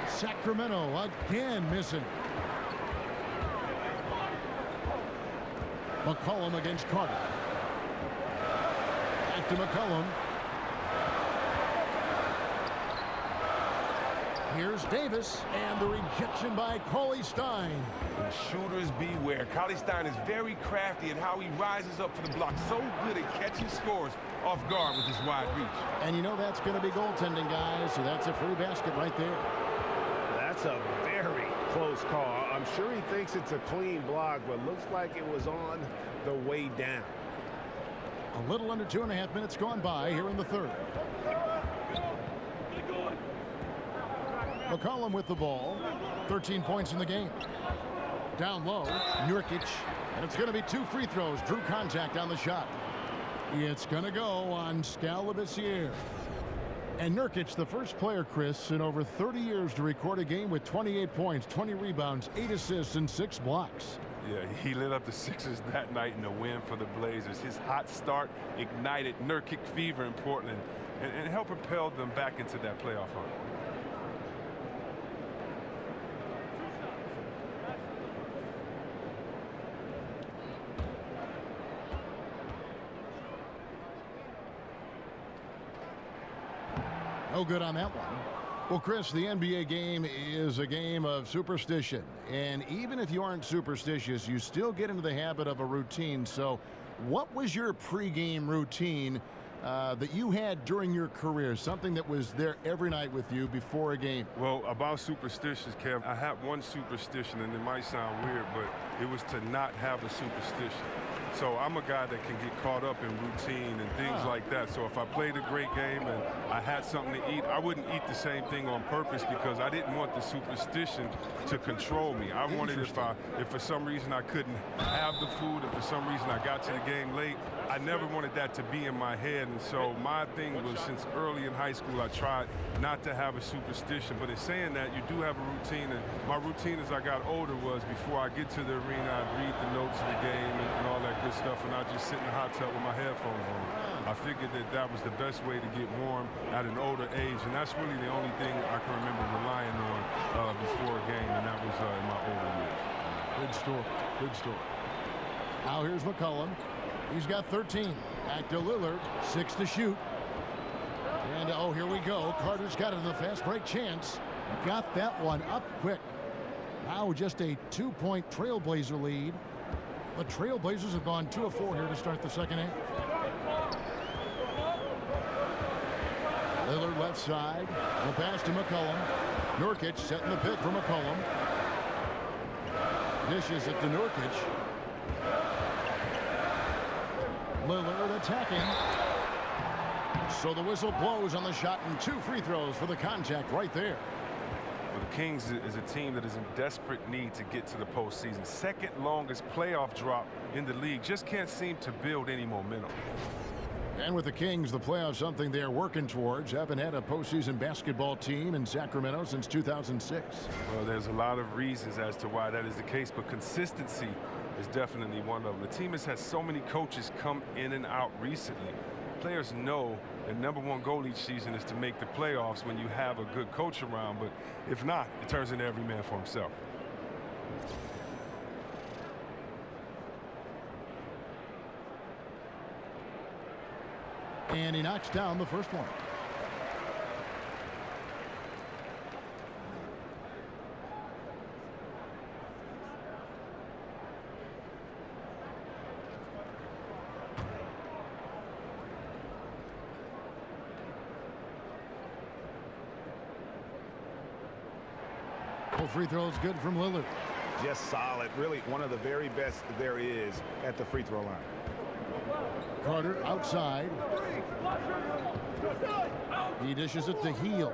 Sacramento again missing. McCollum against Carter. Back to McCollum. Here's Davis, and the rejection by Cauley Stein. And shooters beware. Cauley Stein is very crafty in how he rises up for the block. So good at catching scores off guard with his wide reach. And you know that's going to be goaltending, guys, so that's a free basket right there. That's a very close call. I'm sure he thinks it's a clean block, but looks like it was on the way down. A little under 2.5 minutes gone by here in the third. McCollum with the ball. 13 points in the game. Down low, Nurkic. And it's going to be 2 free throws. Drew contact on the shot. It's going to go on Labissiere. And Nurkic, the first player, Chris, in over 30 years to record a game with 28 points, 20 rebounds, 8 assists, and 6 blocks. Yeah, he lit up the Sixers that night in the win for the Blazers. His hot start ignited Nurkic fever in Portland and helped propel them back into that playoff hunt. No good on that one. Well, Chris, the NBA game is a game of superstition. And even if you aren't superstitious, you still get into the habit of a routine. So what was your pregame routine that you had during your career, something that was there every night with you before a game? Well, about superstitions, Kev, I have one superstition, and it might sound weird, but it was to not have a superstition. So I'm a guy that can get caught up in routine and things like that. So if I played a great game and I had something to eat, I wouldn't eat the same thing on purpose because I didn't want the superstition to control me. I wanted if for some reason I couldn't have the food, if for some reason I got to the game late, I never wanted that to be in my head. And so my thing was, since early in high school, I tried not to have a superstition. But in saying that, you do have a routine. And my routine as I got older was, before I get to the arena, I'd read the notes of the game and all that good stuff, and I'd just sit in the hot tub with my headphones on. I figured that that was the best way to get warm at an older age, and that's really the only thing I can remember relying on before a game, and that was in my older years. Good story. Good story. Now here's McCollum. He's got 13. Back to Lillard. 6 to shoot. And, oh, here we go. Carter's got it in the fast break chance. Got that one up quick. Now just a 2-point Trailblazer lead. The Trailblazers have gone 2 of 4 here to start the second half. Lillard left side. The pass to McCollum. Nurkic setting the pick for McCollum. Dishes it to Nurkic. Lillard attacking. So the whistle blows on the shot, and 2 free throws for the contact right there. Well, the Kings is a team that is in desperate need to get to the postseason. Second longest playoff drop in the league. Just can't seem to build any momentum. And with the Kings, the playoffs, something they're working towards. Haven't had a postseason basketball team in Sacramento since 2006. Well, there's a lot of reasons as to why that is the case, but consistency is definitely one of them. The team has had so many coaches come in and out recently. Players know the #1 goal each season is to make the playoffs when you have a good coach around, but if not, it turns into every man for himself. And he knocks down the first one. All free throws good from Lillard. Just solid. Really one of the very best there is at the free throw line. Carter outside. He dishes it to Heel.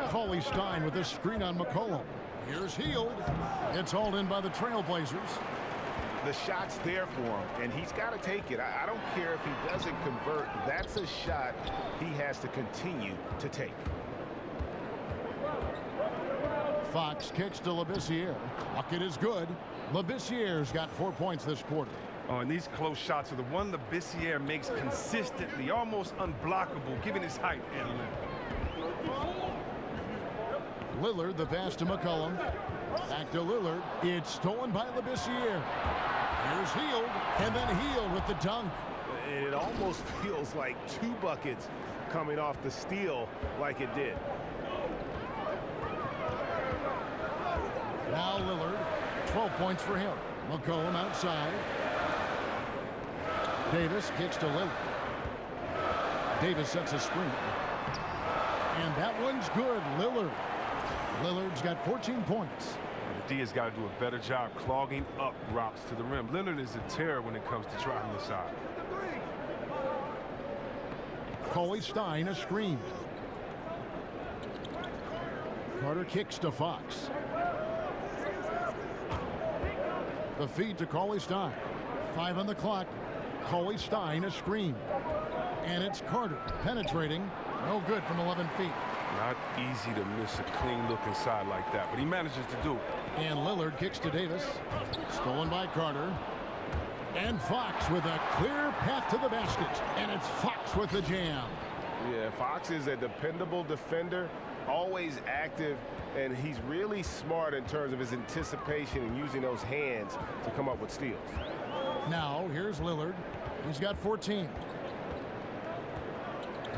Cauley Stein with a screen on McCollum. Here's Heel. It's hauled in by the Trailblazers. The shot's there for him, and he's got to take it. I don't care if he doesn't convert. That's a shot he has to continue to take. Fox kicks to Labissiere. Bucket is good. Labissiere's got 4 points this quarter. Oh, and these close shots are the one Labissiere makes consistently, almost unblockable, given his height and length. Lillard, the pass to McCollum. Back to Lillard. It's stolen by Labissiere. Here's Heel, and then Heel with the dunk. And it almost feels like 2 buckets coming off the steal like it did. Now Lillard, 12 points for him. McCollum outside. Davis kicks to Lillard. Davis sets a screen. And that one's good. Lillard's got 14 points. The D has got to do a better job clogging up routes to the rim. Lillard is a terror when it comes to driving the side. Cauley Stein a screen. Carter kicks to Fox. The feed to Cauley Stein. 5 on the clock. Cauley Stein a screen. And it's Carter penetrating. No good from 11 feet. Not easy to miss a clean look inside like that, but he manages to do it. And Lillard kicks to Davis. Stolen by Carter. And Fox with a clear path to the basket. And it's Fox with the jam. Yeah, Fox is a dependable defender, always active, and he's really smart in terms of his anticipation and using those hands to come up with steals. Now, here's Lillard. He's got 14.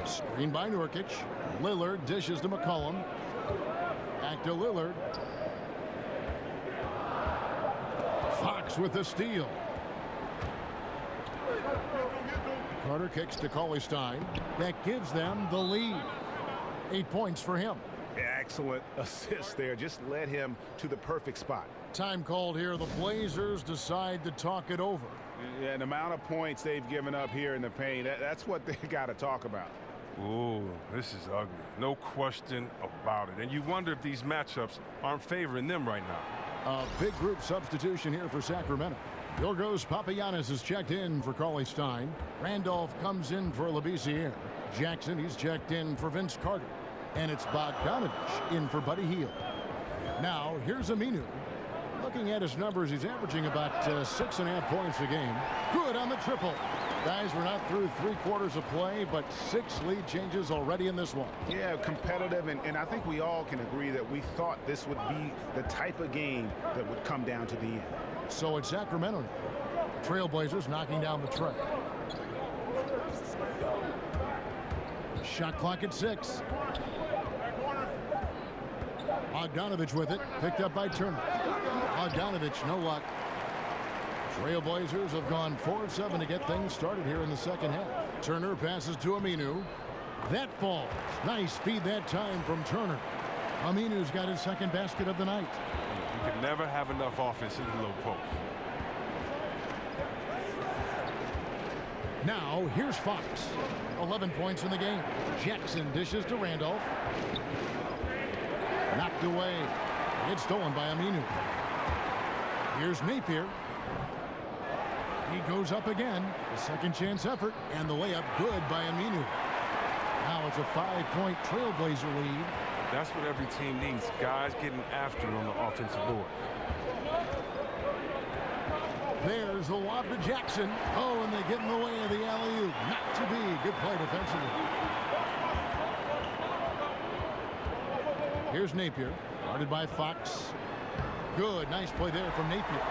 Screen by Nurkic. Lillard dishes to McCollum. Back to Lillard. Fox with the steal. Carter kicks to Cauley-Stein. That gives them the lead. 8 points for him. Excellent assist there. Just led him to the perfect spot. Time called here. The Blazers decide to talk it over. Yeah, the amount of points they've given up here in the paint, that's what they got to talk about. Ooh, this is ugly. No question about it. And you wonder if these matchups aren't favoring them right now. A big group substitution here for Sacramento. Yorgos Papagiannis is checked in for Cauley-Stein. Randolph comes in for Labissiere. Jackson, he's checked in for Vince Carter. And it's Bogdanovich in for Buddy Hield. Now, here's Aminu. Looking at his numbers, he's averaging about 6.5 points a game. Good on the triple. Guys, we're not through 3/4 of play, but 6 lead changes already in this one. Yeah, competitive, and I think we all can agree that we thought this would be the type of game that would come down to the end. So it's Sacramento now. Trailblazers knocking down the tray. Shot clock at 6. Bogdanovich with it, picked up by Turner. Bogdanovich, no luck. Trailblazers have gone 4 of 7 to get things started here in the second half. Turner passes to Aminu. That falls. Nice speed that time from Turner. Aminu's got his second basket of the night. You can never have enough offense in the low post. Now, here's Fox. 11 points in the game. Jackson dishes to Randolph. Knocked away. It's stolen by Aminu. Here's Napier. He goes up again. A second chance effort. And the layup good by Aminu. Now it's a 5-point Trailblazer lead. That's what every team needs. Guys getting after it on the offensive board. There's the lob to Jackson. Oh, and they get in the way of the alley-oop. Not to be. Good play defensively. Here's Napier. Guarded by Fox. Good. Nice play there from Napier.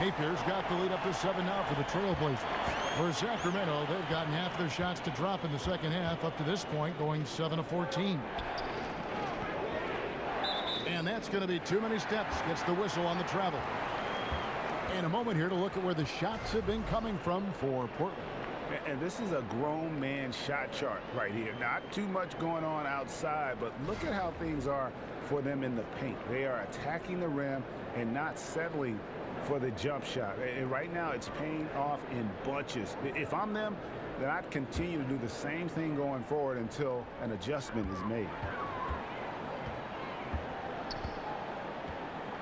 Napier's got the lead up to 7 now for the Trailblazers. For Sacramento, they've gotten half their shots to drop in the second half up to this point, going 7 of 14. And that's going to be too many steps. Gets the whistle on the travel. And a moment here to look at where the shots have been coming from for Portland. And this is a grown man shot chart right here. Not too much going on outside, but look at how things are for them in the paint. They are attacking the rim and not settling for the jump shot. And right now it's paying off in bunches. If I'm them, then I'd continue to do the same thing going forward until an adjustment is made.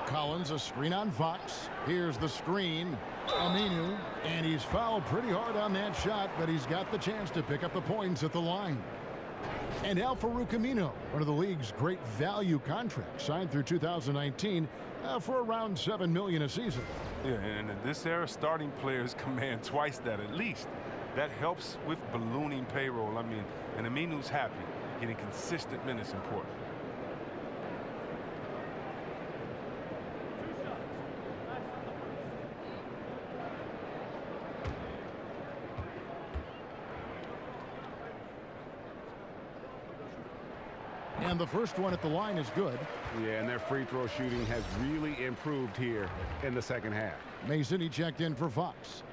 Collins, a screen on Fox. Here's the screen. Aminu, and he's fouled pretty hard on that shot, but he's got the chance to pick up the points at the line. And Al-Farouq Aminu, one of the league's great value contracts, signed through 2019 for around $7 million a season. Yeah, and in this era, starting players command twice that at least. That helps with ballooning payroll. I mean, and Aminu's happy. Getting consistent minutes important. And the first one at the line is good. Yeah, and their free throw shooting has really improved here in the second half. Mason, he checked in for Fox.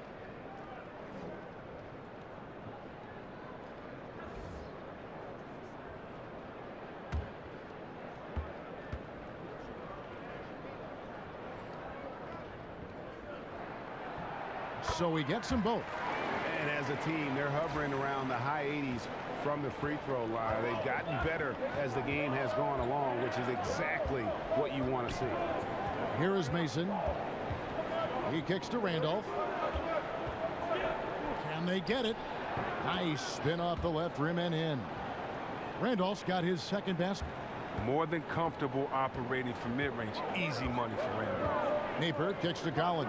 So he gets them both. And as a team, they're hovering around the high 80s from the free throw line. They've gotten better as the game has gone along, which is exactly what you want to see. Here is Mason. He kicks to Randolph. Can they get it? Nice spin off the left rim and in. Randolph's got his second basket. More than comfortable operating from mid-range. Easy money for Randolph. Napier kicks to Collins.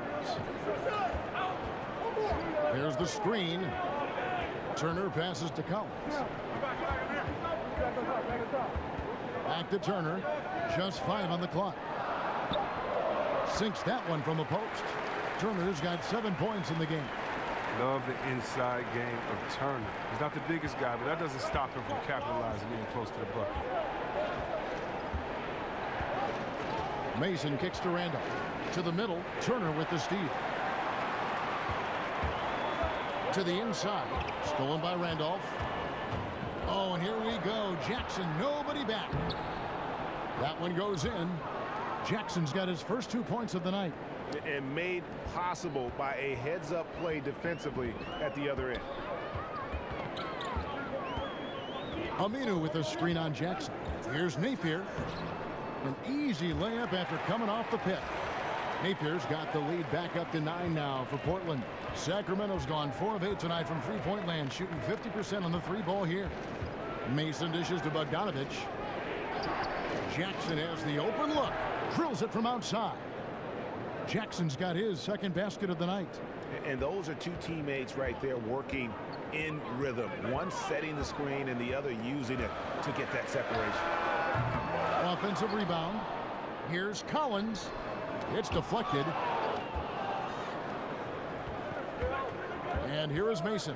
There's the screen. Turner passes to Collins. Back to Turner. Just 5 on the clock. Sinks that one from the post. Turner's got 7 points in the game. Love the inside game of Turner. He's not the biggest guy, but that doesn't stop him from capitalizing getting close to the bucket. Mason kicks to Randolph. To the middle. Turner with the steal. To the inside. Stolen by Randolph. Oh, and here we go. Jackson, nobody back. That one goes in. Jackson's got his first 2 points of the night. And made possible by a heads-up play defensively at the other end. Aminu with a screen on Jackson. Here's Napier. An easy layup after coming off the pick. Napier's got the lead back up to 9 now for Portland. Sacramento's gone 4 of 8 tonight from three-point land, shooting 50% on the 3-ball here. Mason dishes to Bogdanovich. Jackson has the open look. Drills it from outside. Jackson's got his second basket of the night. And those are two teammates right there working in rhythm. One setting the screen and the other using it to get that separation. Offensive rebound. Here's Collins. It's deflected. And here is Mason.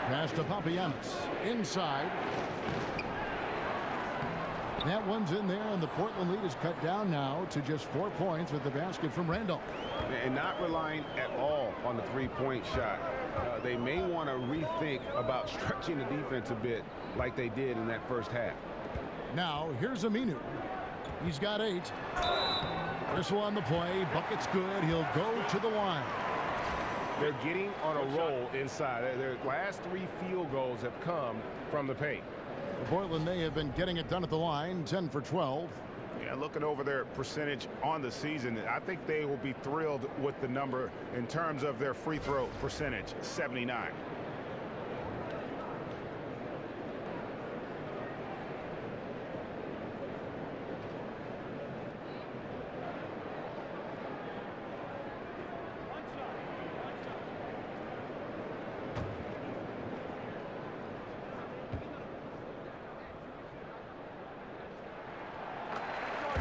Pass to Papagiannis. Inside. That one's in there, and the Portland lead is cut down now to just 4 points with the basket from Randolph. And not relying at all on the three-point shot. They may want to rethink about stretching the defense a bit like they did in that first half. Now, here's Aminu. He's got 8. Whistle on the play. Bucket's good. He'll go to the line. They're getting on a roll inside. Their last 3 field goals have come from the paint. Portland, they have been getting it done at the line, 10 for 12. Yeah, looking over their percentage on the season, I think they will be thrilled with the number in terms of their free throw percentage, 79.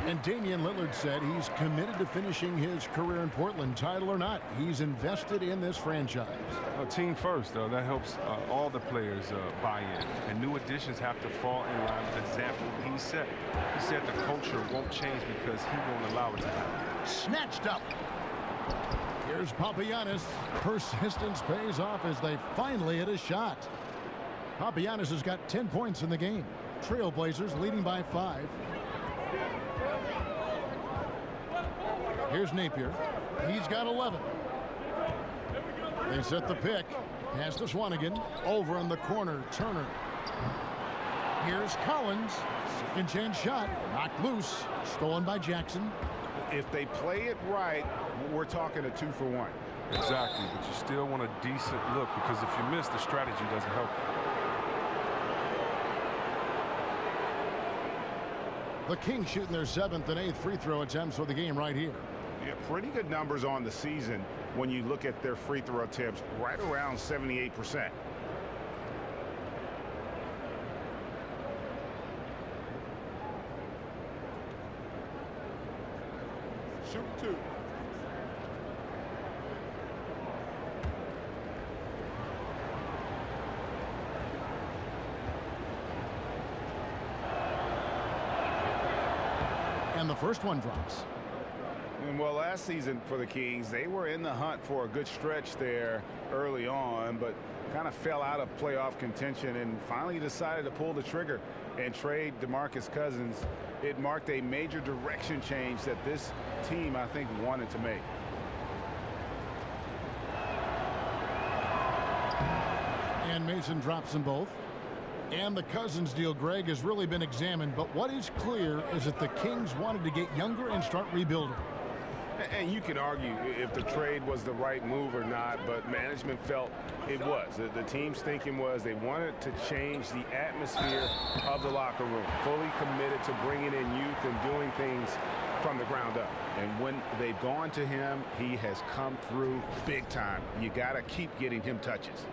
And Damian Lillard said he's committed to finishing his career in Portland, title or not. He's invested in this franchise. Team first, though. That helps all the players buy in. And new additions have to fall in line with the example he set. He said the culture won't change because he won't allow it to happen. Snatched up. Here's Papagiannis. Persistence pays off as they finally hit a shot. Papagiannis has got 10 points in the game. Trailblazers leading by 5. Here's Napier. He's got 11. They set the pick. Pass to Swanigan. Over in the corner. Turner. Here's Collins. Second chance shot. Knocked loose. Stolen by Jackson. If they play it right, we're talking a 2 for 1. Exactly, but you still want a decent look because if you miss, the strategy doesn't help you. The Kings shooting their 7th and 8th free throw attempts for the game right here. Yeah, pretty good numbers on the season when you look at their free throw attempts, right around 78%. Shoot 2. And the first one drops. And well, last season for the Kings, they were in the hunt for a good stretch there early on, but kind of fell out of playoff contention and finally decided to pull the trigger and trade DeMarcus Cousins. It marked a major direction change that this team, I think, wanted to make. And Mason drops them both. And the Cousins deal, Greg, has really been examined. But what is clear is that the Kings wanted to get younger and start rebuilding. And you can argue if the trade was the right move or not, but management felt it was. The team's thinking was they wanted to change the atmosphere of the locker room, fully committed to bringing in youth and doing things from the ground up. And when they've gone to him, he has come through big time. You got to keep getting him touches.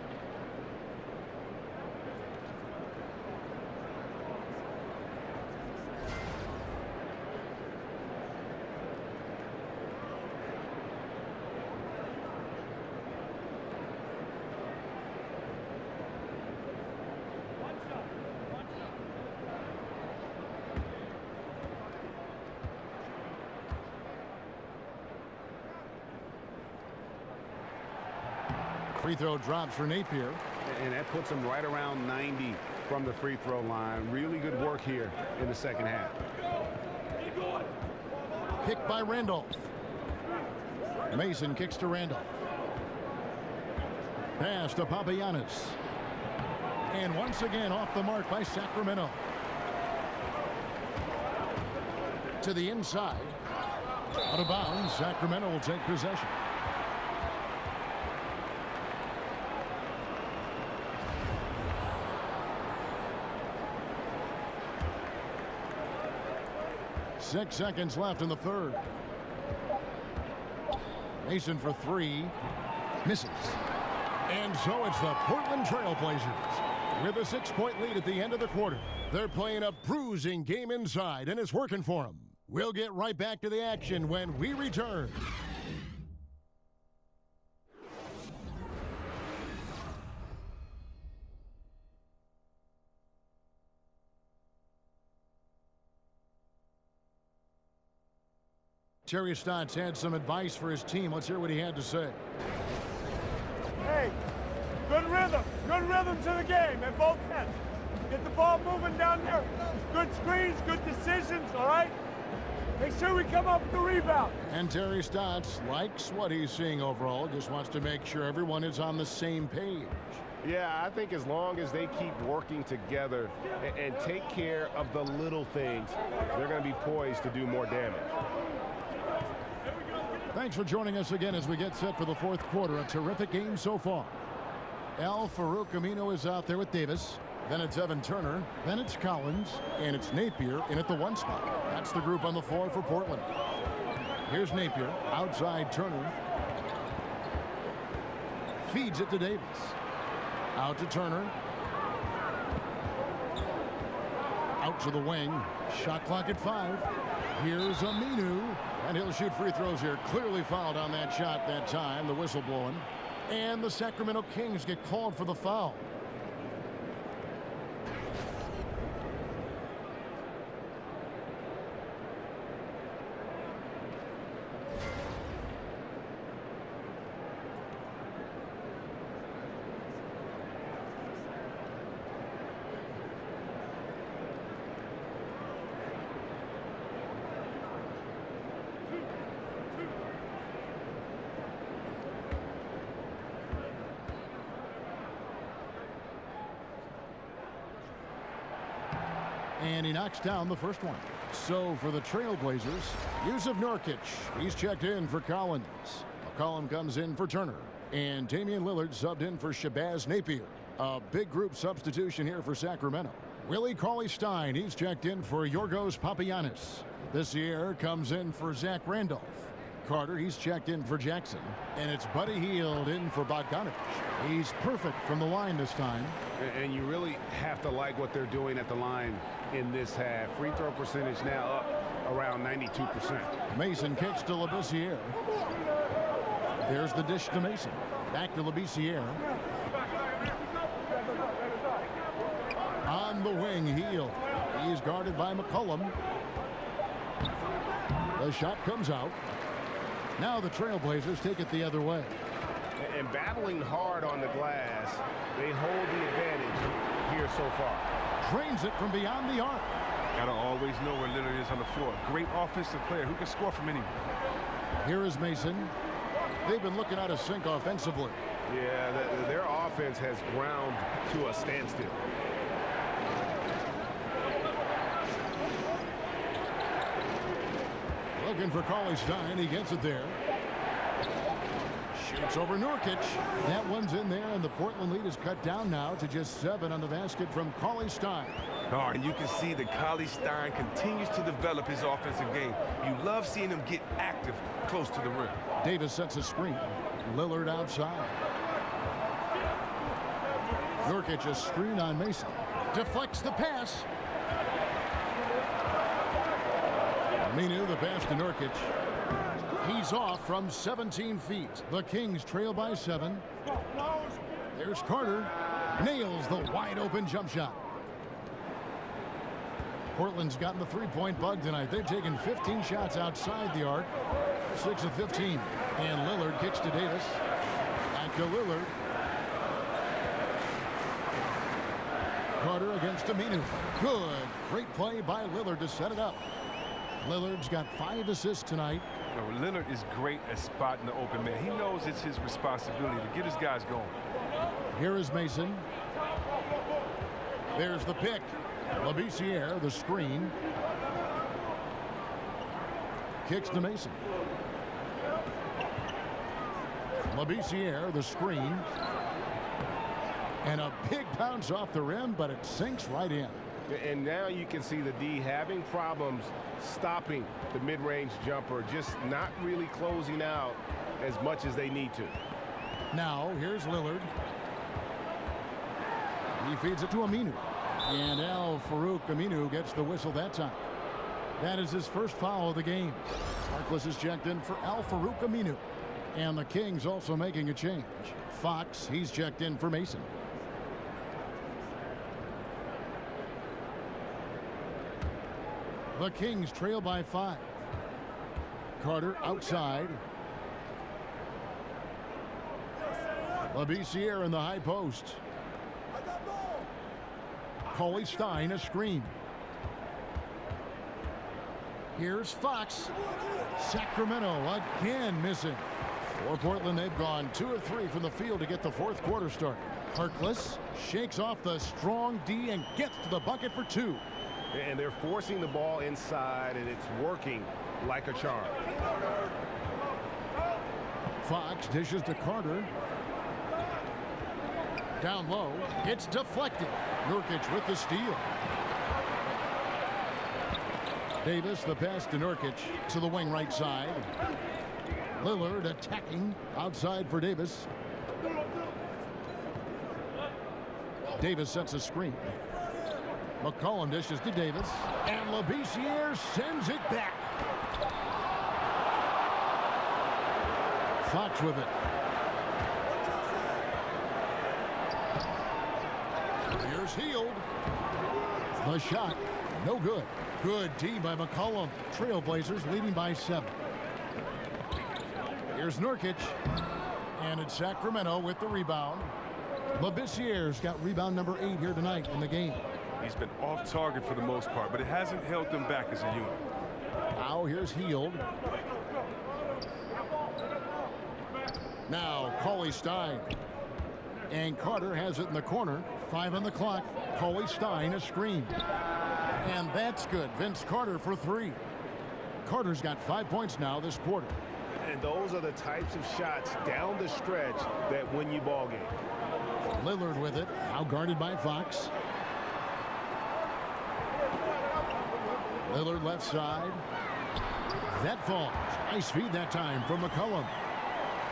Free throw drops for Napier. And that puts him right around 90 from the free throw line. Really good work here in the second half. Kick by Randolph. Mason kicks to Randolph. Pass to Papagiannis. And once again off the mark by Sacramento. To the inside. Out of bounds. Sacramento will take possession. Six seconds left in the third. Mason for three. Misses. And so it's the Portland Trailblazers with a 6-point lead at the end of the quarter. They're playing a bruising game inside, and it's working for them. We'll get right back to the action when we return. Terry Stotts had some advice for his team. Let's hear what he had to say. Hey, good rhythm to the game at both ends. Get the ball moving down there. Good screens, good decisions, all right? Make sure we come up with the rebound. And Terry Stotts likes what he's seeing overall. Just wants to make sure everyone is on the same page. Yeah, I think as long as they keep working together and take care of the little things, they're going to be poised to do more damage. Thanks for joining us again as we get set for the fourth quarter. A terrific game so far. Al Farouk Amino is out there with Davis. Then it's Evan Turner. Then it's Collins. And it's Napier in at the one spot. That's the group on the floor for Portland. Here's Napier. Outside Turner. Feeds it to Davis. Out to Turner. Out to the wing. Shot clock at 5. Here's Aminu. And he'll shoot free throws here. Clearly fouled on that shot that time. The whistle blowing. And the Sacramento Kings get called for the foul. And he knocks down the first one. So for the Trailblazers, Yusuf Nurkic. He's checked in for Collins. McCollum comes in for Turner. And Damian Lillard subbed in for Shabazz Napier. A big group substitution here for Sacramento. Willie Cauley-Stein. He's checked in for Yorgos Papagiannis. This year comes in for Zach Randolph. Carter, he's checked in for Jackson. And it's Buddy Hield in for Bogdanovich. He's perfect from the line this time. And you really have to like what they're doing at the line in this half. Free throw percentage now up around 92%. Mason kicks to Labissiere. There's the dish to Mason. Back to Labissiere. On the wing, Hield. He's guarded by McCollum. The shot comes out. Now the Trailblazers take it the other way. And battling hard on the glass, they hold the advantage here so far. Drains it from beyond the arc. Gotta always know where Lillard is on the floor. Great offensive player who can score from anywhere. Here is Mason. They've been looking out of sync offensively. Yeah, their offense has ground to a standstill. Looking for Cauley-Stein. He gets it there. Shoots over Nurkic. That one's in there, and the Portland lead is cut down now to just 7 on the basket from Cauley-Stein. Oh, and you can see that Cauley-Stein continues to develop his offensive game. You love seeing him get active close to the rim. Davis sets a screen. Lillard outside. Nurkic a screen on Mason. Deflects the pass. Aminu, the pass to Nurkic. He's off from 17 feet. The Kings trail by 7. There's Carter. Nails the wide open jump shot. Portland's gotten the three-point bug tonight. They've taken 15 shots outside the arc. 6 of 15. And Lillard kicks to Davis. Back to Lillard. Carter against Aminu. Good. Great play by Lillard to set it up. Lillard's got 5 assists tonight. Lillard is great at spotting the open man. He knows it's his responsibility to get his guys going. Here is Mason. There's the pick. Labissiere, the screen. Kicks to Mason. Labissiere, the screen. And a big bounce off the rim, but it sinks right in. And now you can see the D having problems stopping the mid-range jumper, just not really closing out as much as they need to. Now, here's Lillard. He feeds it to Aminu. And Al-Farouq Aminu gets the whistle that time. That is his first foul of the game. Harkless is checked in for Al-Farouq Aminu. And the Kings also making a change. Fox, he's checked in for Mason. The Kings trail by 5. Carter outside. Labissiere in the high post. Coley Stein a screen. Here's Fox. Sacramento again missing. For Portland, they've gone 2 of 3 from the field to get the fourth quarter started. Harkless shakes off the strong D and gets to the bucket for 2. And they're forcing the ball inside, and it's working like a charm. Fox dishes to Carter. Down low. It's deflected. Nurkic with the steal. Davis, the pass to Nurkic to the wing right side. Lillard attacking outside for Davis. Davis sets a screen. McCollum dishes to Davis. And Labissiere sends it back. Fox with it. Here's Hield. The shot, no good. Good D by McCollum. Trailblazers leading by 7. Here's Nurkic. And it's Sacramento with the rebound. Labissiere's got rebound number 8 here tonight in the game. He's been off target for the most part, but it hasn't held them back as a unit. Now here's Hield. Now Coley Stein. And Carter has it in the corner. 5 on the clock. Coley Stein a screen. And that's good. Vince Carter for 3. Carter's got 5 points now this quarter. And those are the types of shots down the stretch that win you ball game. Lillard with it. Now guarded by Fox. Lillard left side. That falls. Nice feed that time from McCollum.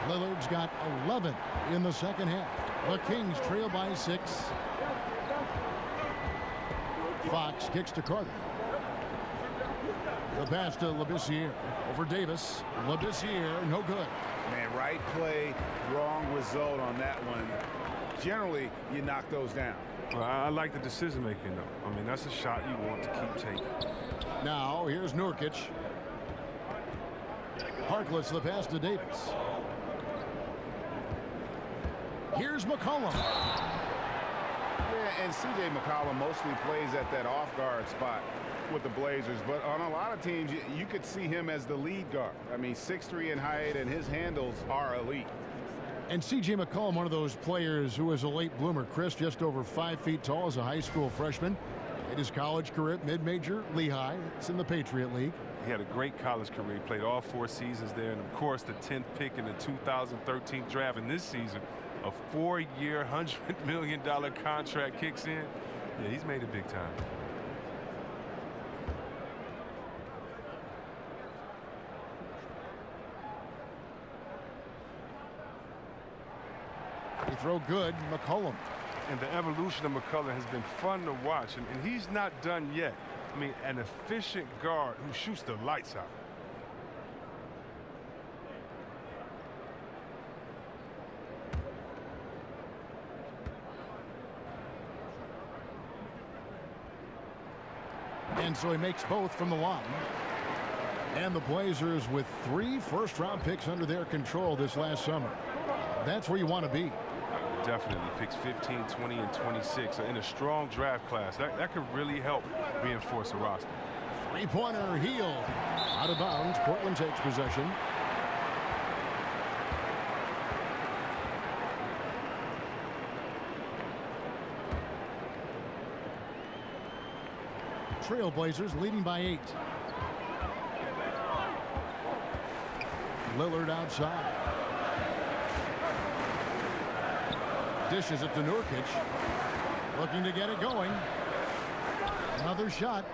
Lillard's got 11 in the second half. The Kings trail by 6. Fox kicks to Carter. The pass to Labissiere. Over Davis. Labissiere, no good. Man, right play, wrong result on that one. Generally, you knock those down. Well, I like the decision making, though. I mean, that's a shot you want to keep taking. Now, here's Nurkic. Harkless, the pass to Davis. Here's McCollum. Yeah, and C.J. McCollum mostly plays at that off-guard spot with the Blazers, but on a lot of teams, you could see him as the lead guard. I mean, 6'3" in height, and his handles are elite. And C.J. McCollum, one of those players who was a late bloomer. Chris, just over 5 feet tall as a high school freshman. Made his college career at mid-major Lehigh. It's in the Patriot League. He had a great college career. He played all 4 seasons there. And, of course, the 10th pick in the 2013 draft. And this season, a 4-year, $100 million contract kicks in. Yeah, he's made it big time. He throw good, McCollum. And the evolution of McCullough has been fun to watch. And he's not done yet. I mean, an efficient guard who shoots the lights out. And so he makes both from the line. And the Blazers with 3 first-round picks under their control this last summer. That's where you want to be. Definitely. Picks 15, 20, and 26 in a strong draft class. That could really help reinforce a roster. Three-pointer, Hield. Out of bounds. Portland takes possession. Trailblazers leading by 8. Lillard outside. Dishes it to Nurkic. Looking to get it going. Another shot.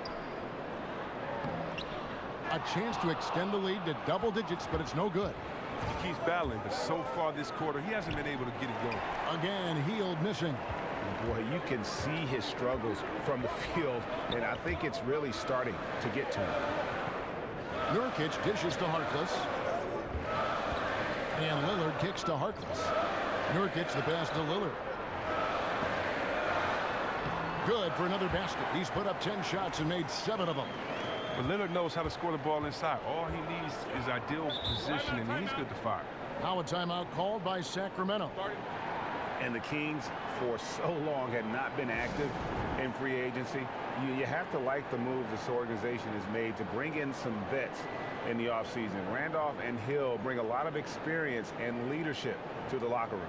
A chance to extend the lead to double digits, but it's no good. He keeps battling, but so far this quarter, he hasn't been able to get it going. Again, Hield missing. Boy, you can see his struggles from the field, and I think it's really starting to get to him. Nurkic dishes to Harkless. And Lillard kicks to Harkless. Nurkic the pass to Lillard. Good for another basket. He's put up 10 shots and made 7 of them. But Lillard knows how to score the ball inside. All he needs is ideal positioning, and he's good to fire. Now a timeout called by Sacramento. And the Kings, for so long, had not been active in free agency. You have to like the moves this organization has made to bring in some vets in the offseason. Randolph and Hill bring a lot of experience and leadership to the locker room.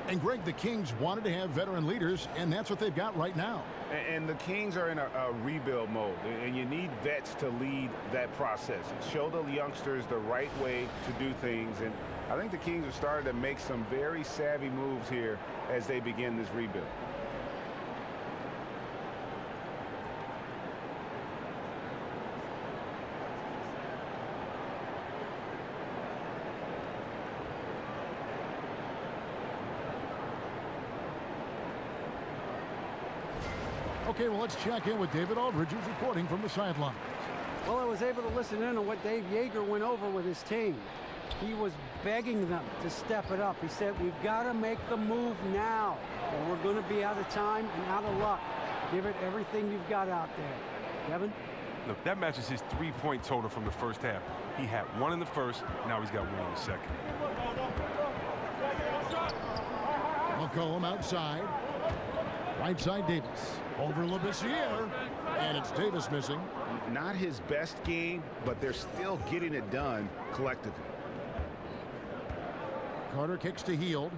And Greg, the Kings wanted to have veteran leaders, and that's what they've got right now. And the Kings are in a rebuild mode, and you need vets to lead that process. Show the youngsters the right way to do things, and I think the Kings are starting to make some very savvy moves here as they begin this rebuild. Okay, well, let's check in with David Aldridge, who's reporting from the sidelines. Well, I was able to listen in on what Dave Yeager went over with his team. He was begging them to step it up. He said, we've got to make the move now, or we're going to be out of time and out of luck. Give it everything you've got out there. Kevin? Look, that matches his three-point total from the first half. He had 1 in the first, now he's got 1 in the second. McCollum outside. Right side Davis. Over Labissiere. And it's Davis missing. Not his best game, but they're still getting it done collectively. Carter kicks to Hield.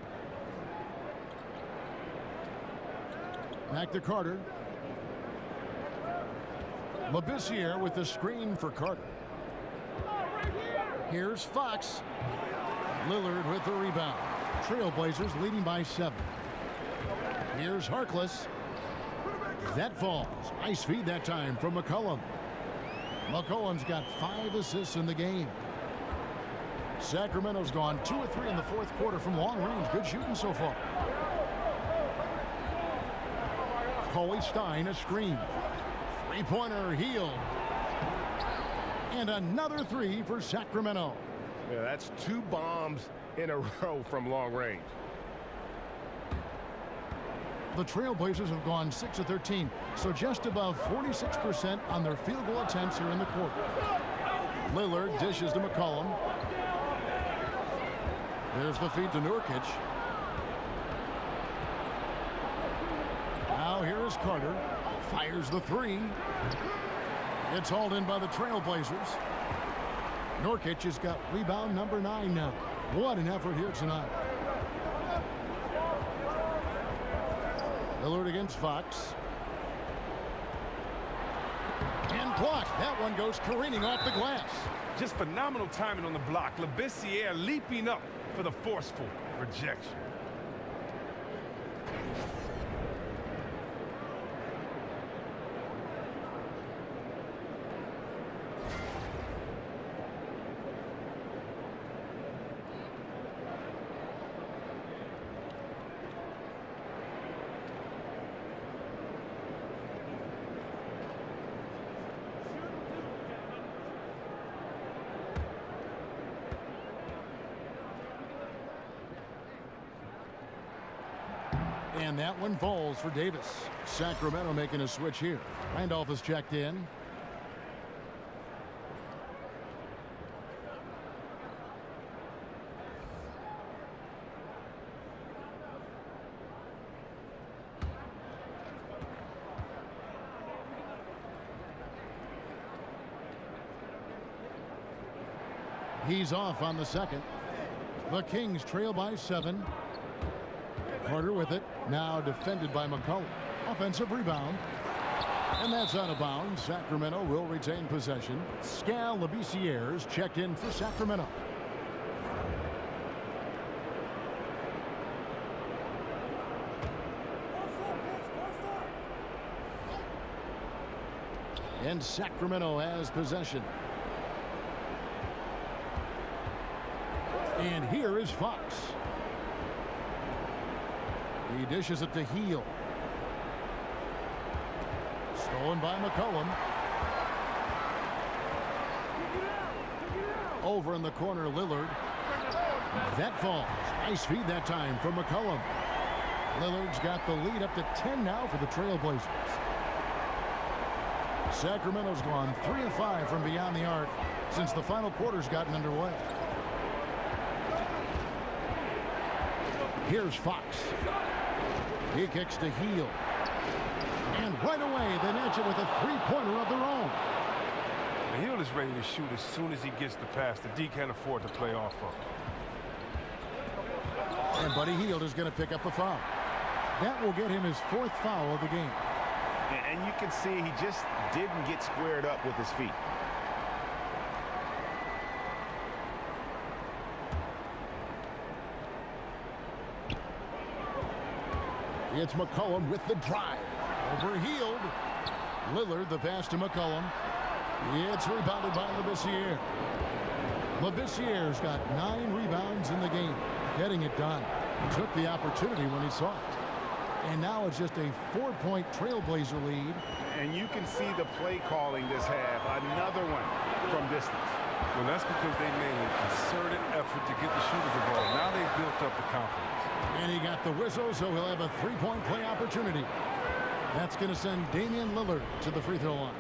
Back to Carter. Labissiere with the screen for Carter. Here's Fox. Lillard with the rebound. Trailblazers leading by 7. Here's Harkless. That falls. Nice feed that time from McCollum. McCollum's got 5 assists in the game. Sacramento's gone 2 of 3 in the fourth quarter from long range. Good shooting so far. Coley Stein a screen. Three-pointer Hield. And another 3 for Sacramento. Yeah, that's 2 bombs in a row from long range. The Trailblazers have gone 6 of 13, so just above 46% on their field goal attempts here in the quarter. Lillard dishes to McCollum. There's the feed to Nurkic. Now here is Carter. Fires the 3. It's hauled in by the Trailblazers. Nurkic has got rebound number 9 now. What an effort here tonight. Lillard against Fox. And blocked. That one goes careening off the glass. Just phenomenal timing on the block. Labissiere leaping up for the forceful rejection. And that one falls for Davis. Sacramento making a switch here. Randolph is checked in. He's off on the second. The Kings trail by 7. Carter with it. Now defended by McCollum. Offensive rebound. And that's out of bounds. Sacramento will retain possession. Scalabrine checked in for Sacramento. And Sacramento has possession. And here is Fox. He dishes it to Heel. Stolen by McCollum. Over in the corner, Lillard. That falls. Nice feed that time from McCollum. Lillard's got the lead up to 10 now for the Trailblazers. Sacramento's gone 3 of 5 from beyond the arc since the final quarter's gotten underway. Here's Fox. He kicks to Heel. And right away, they match it with a three-pointer of their own. The Heel is ready to shoot as soon as he gets the pass. The D can't afford to play off of. And Buddy Hield is going to pick up the foul. That will get him his 4th foul of the game. And you can see he just didn't get squared up with his feet. It's McCollum with the drive. Over Hield. Lillard, the pass to McCollum. It's rebounded by Labissiere. Labissiere's got 9 rebounds in the game. Getting it done. Took the opportunity when he saw it. And now it's just a 4-point Trailblazer lead. And you can see the play calling this half. Another one from distance. Well, that's because they made a concerted effort to get the shooters involved. Now they've built up the confidence. And he got the whistle, so he'll have a 3-point play opportunity. That's going to send Damian Lillard to the free throw line.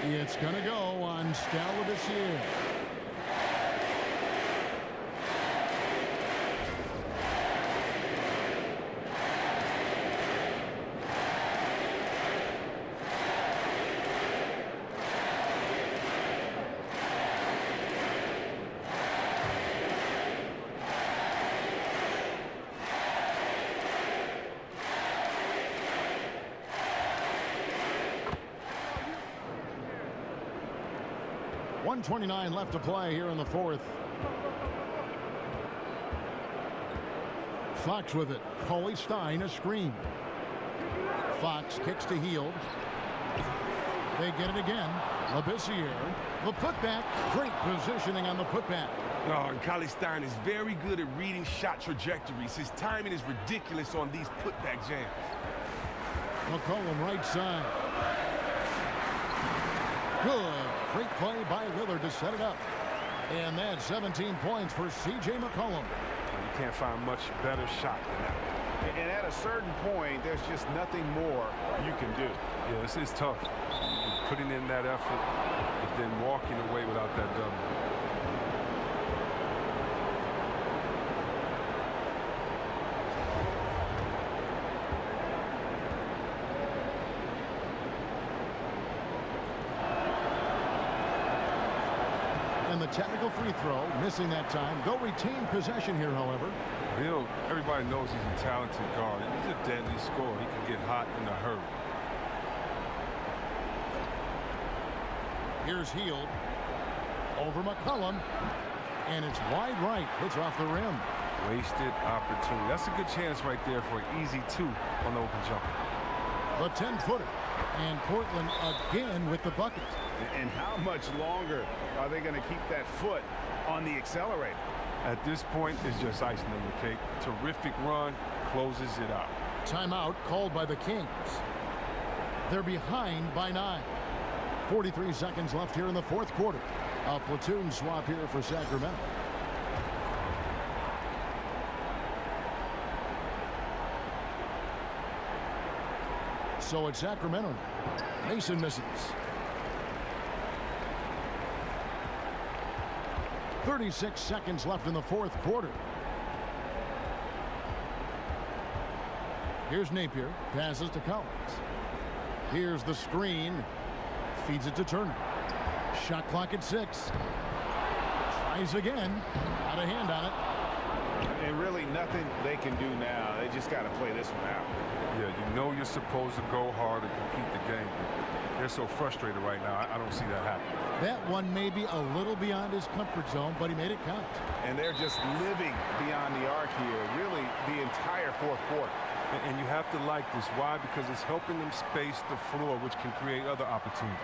It's going to go on Scalabrine. .129 left to play here in the 4th. Fox with it. Coley Stein a screen. Fox kicks to Hield. They get it again. Labissiere. The putback. Great positioning on the putback. Oh, and Coley Stein is very good at reading shot trajectories. His timing is ridiculous on these putback jams. McCollum right side. Good. Great play by Lillard to set it up. And that's 17 points for C.J. McCollum. You can't find much better shot than that. And at a certain point, there's just nothing more you can do. Yeah, this is tough. Putting in that effort, but then walking away without that double. And the technical free throw, missing that time. They'll retain possession here, however. Everybody knows he's a talented guard. He's a deadly scorer. He can get hot in a hurry. Here's Hield. Over McCollum. And it's wide right. Hits off the rim. Wasted opportunity. That's a good chance right there for an easy 2 on the open jumper. The 10-footer. And Portland again with the bucket. And how much longer are they going to keep that foot on the accelerator? At this point, it's just icing on the cake. Terrific run, closes it out. Timeout called by the Kings. They're behind by 9. 43 seconds left here in the 4th quarter. A platoon swap here for Sacramento. So it's Sacramento now. Mason misses. 36 seconds left in the 4th quarter. Here's Napier. Passes to Collins. Here's the screen. Feeds it to Turner. Shot clock at 6. Tries again. Got a hand on it. And really nothing they can do now. They just got to play this one out. Yeah, you know you're supposed to go hard and compete the game. They're so frustrated right now. I don't see that happening. That one may be a little beyond his comfort zone, but he made it count. And they're just living beyond the arc here, really the entire fourth quarter. And you have to like this. Why? Because it's helping them space the floor, which can create other opportunities.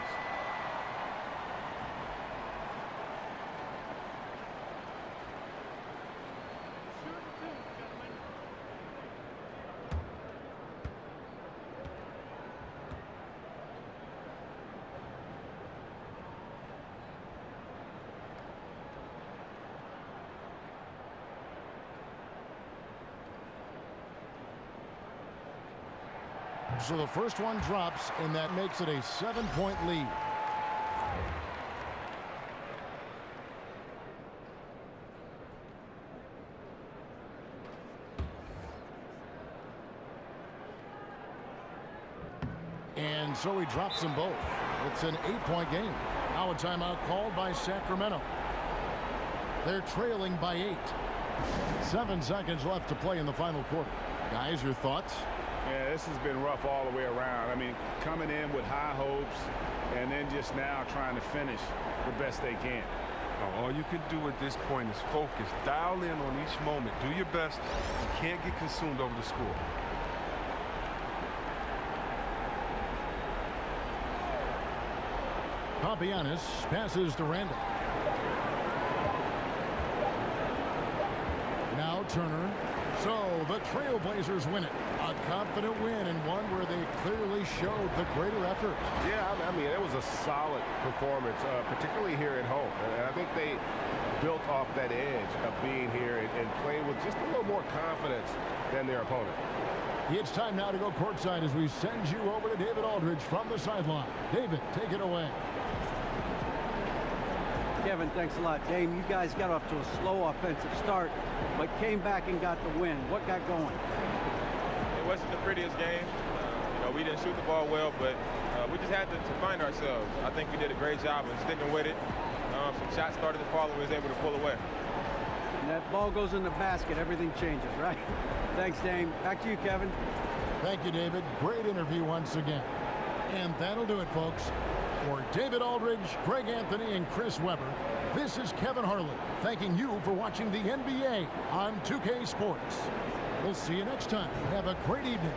So the first one drops, and that makes it a 7-point lead. And so he drops them both. It's an 8-point game. Now a timeout called by Sacramento. They're trailing by 8. 7 seconds left to play in the final quarter. Guys, your thoughts? Yeah, this has been rough all the way around. I mean, coming in with high hopes and then just now trying to finish the best they can. All you can do at this point is focus. Dial in on each moment. Do your best. You can't get consumed over the score. Papianis passes to Randall. Now Turner. So the Trailblazers win it. A confident win and one where they clearly showed the greater effort. Yeah, I mean, it was a solid performance, particularly here at home. And I think they built off that edge of being here and playing with just a little more confidence than their opponent. It's time now to go courtside as we send you over to David Aldridge from the sideline. David, take it away. Kevin, thanks a lot. Dame, you guys got off to a slow offensive start, but came back and got the win. What got going? It wasn't the prettiest game. We didn't shoot the ball well, but we just had to find ourselves. I think we did a great job of sticking with it. Some shots started to fall and we was able to pull away. And that ball goes in the basket, everything changes, right? Thanks, Dame. Back to you, Kevin. Thank you, David. Great interview once again. And that'll do it, folks. For David Aldridge, Greg Anthony, and Chris Webber, this is Kevin Harlan thanking you for watching the NBA on 2K Sports. We'll see you next time. Have a great evening.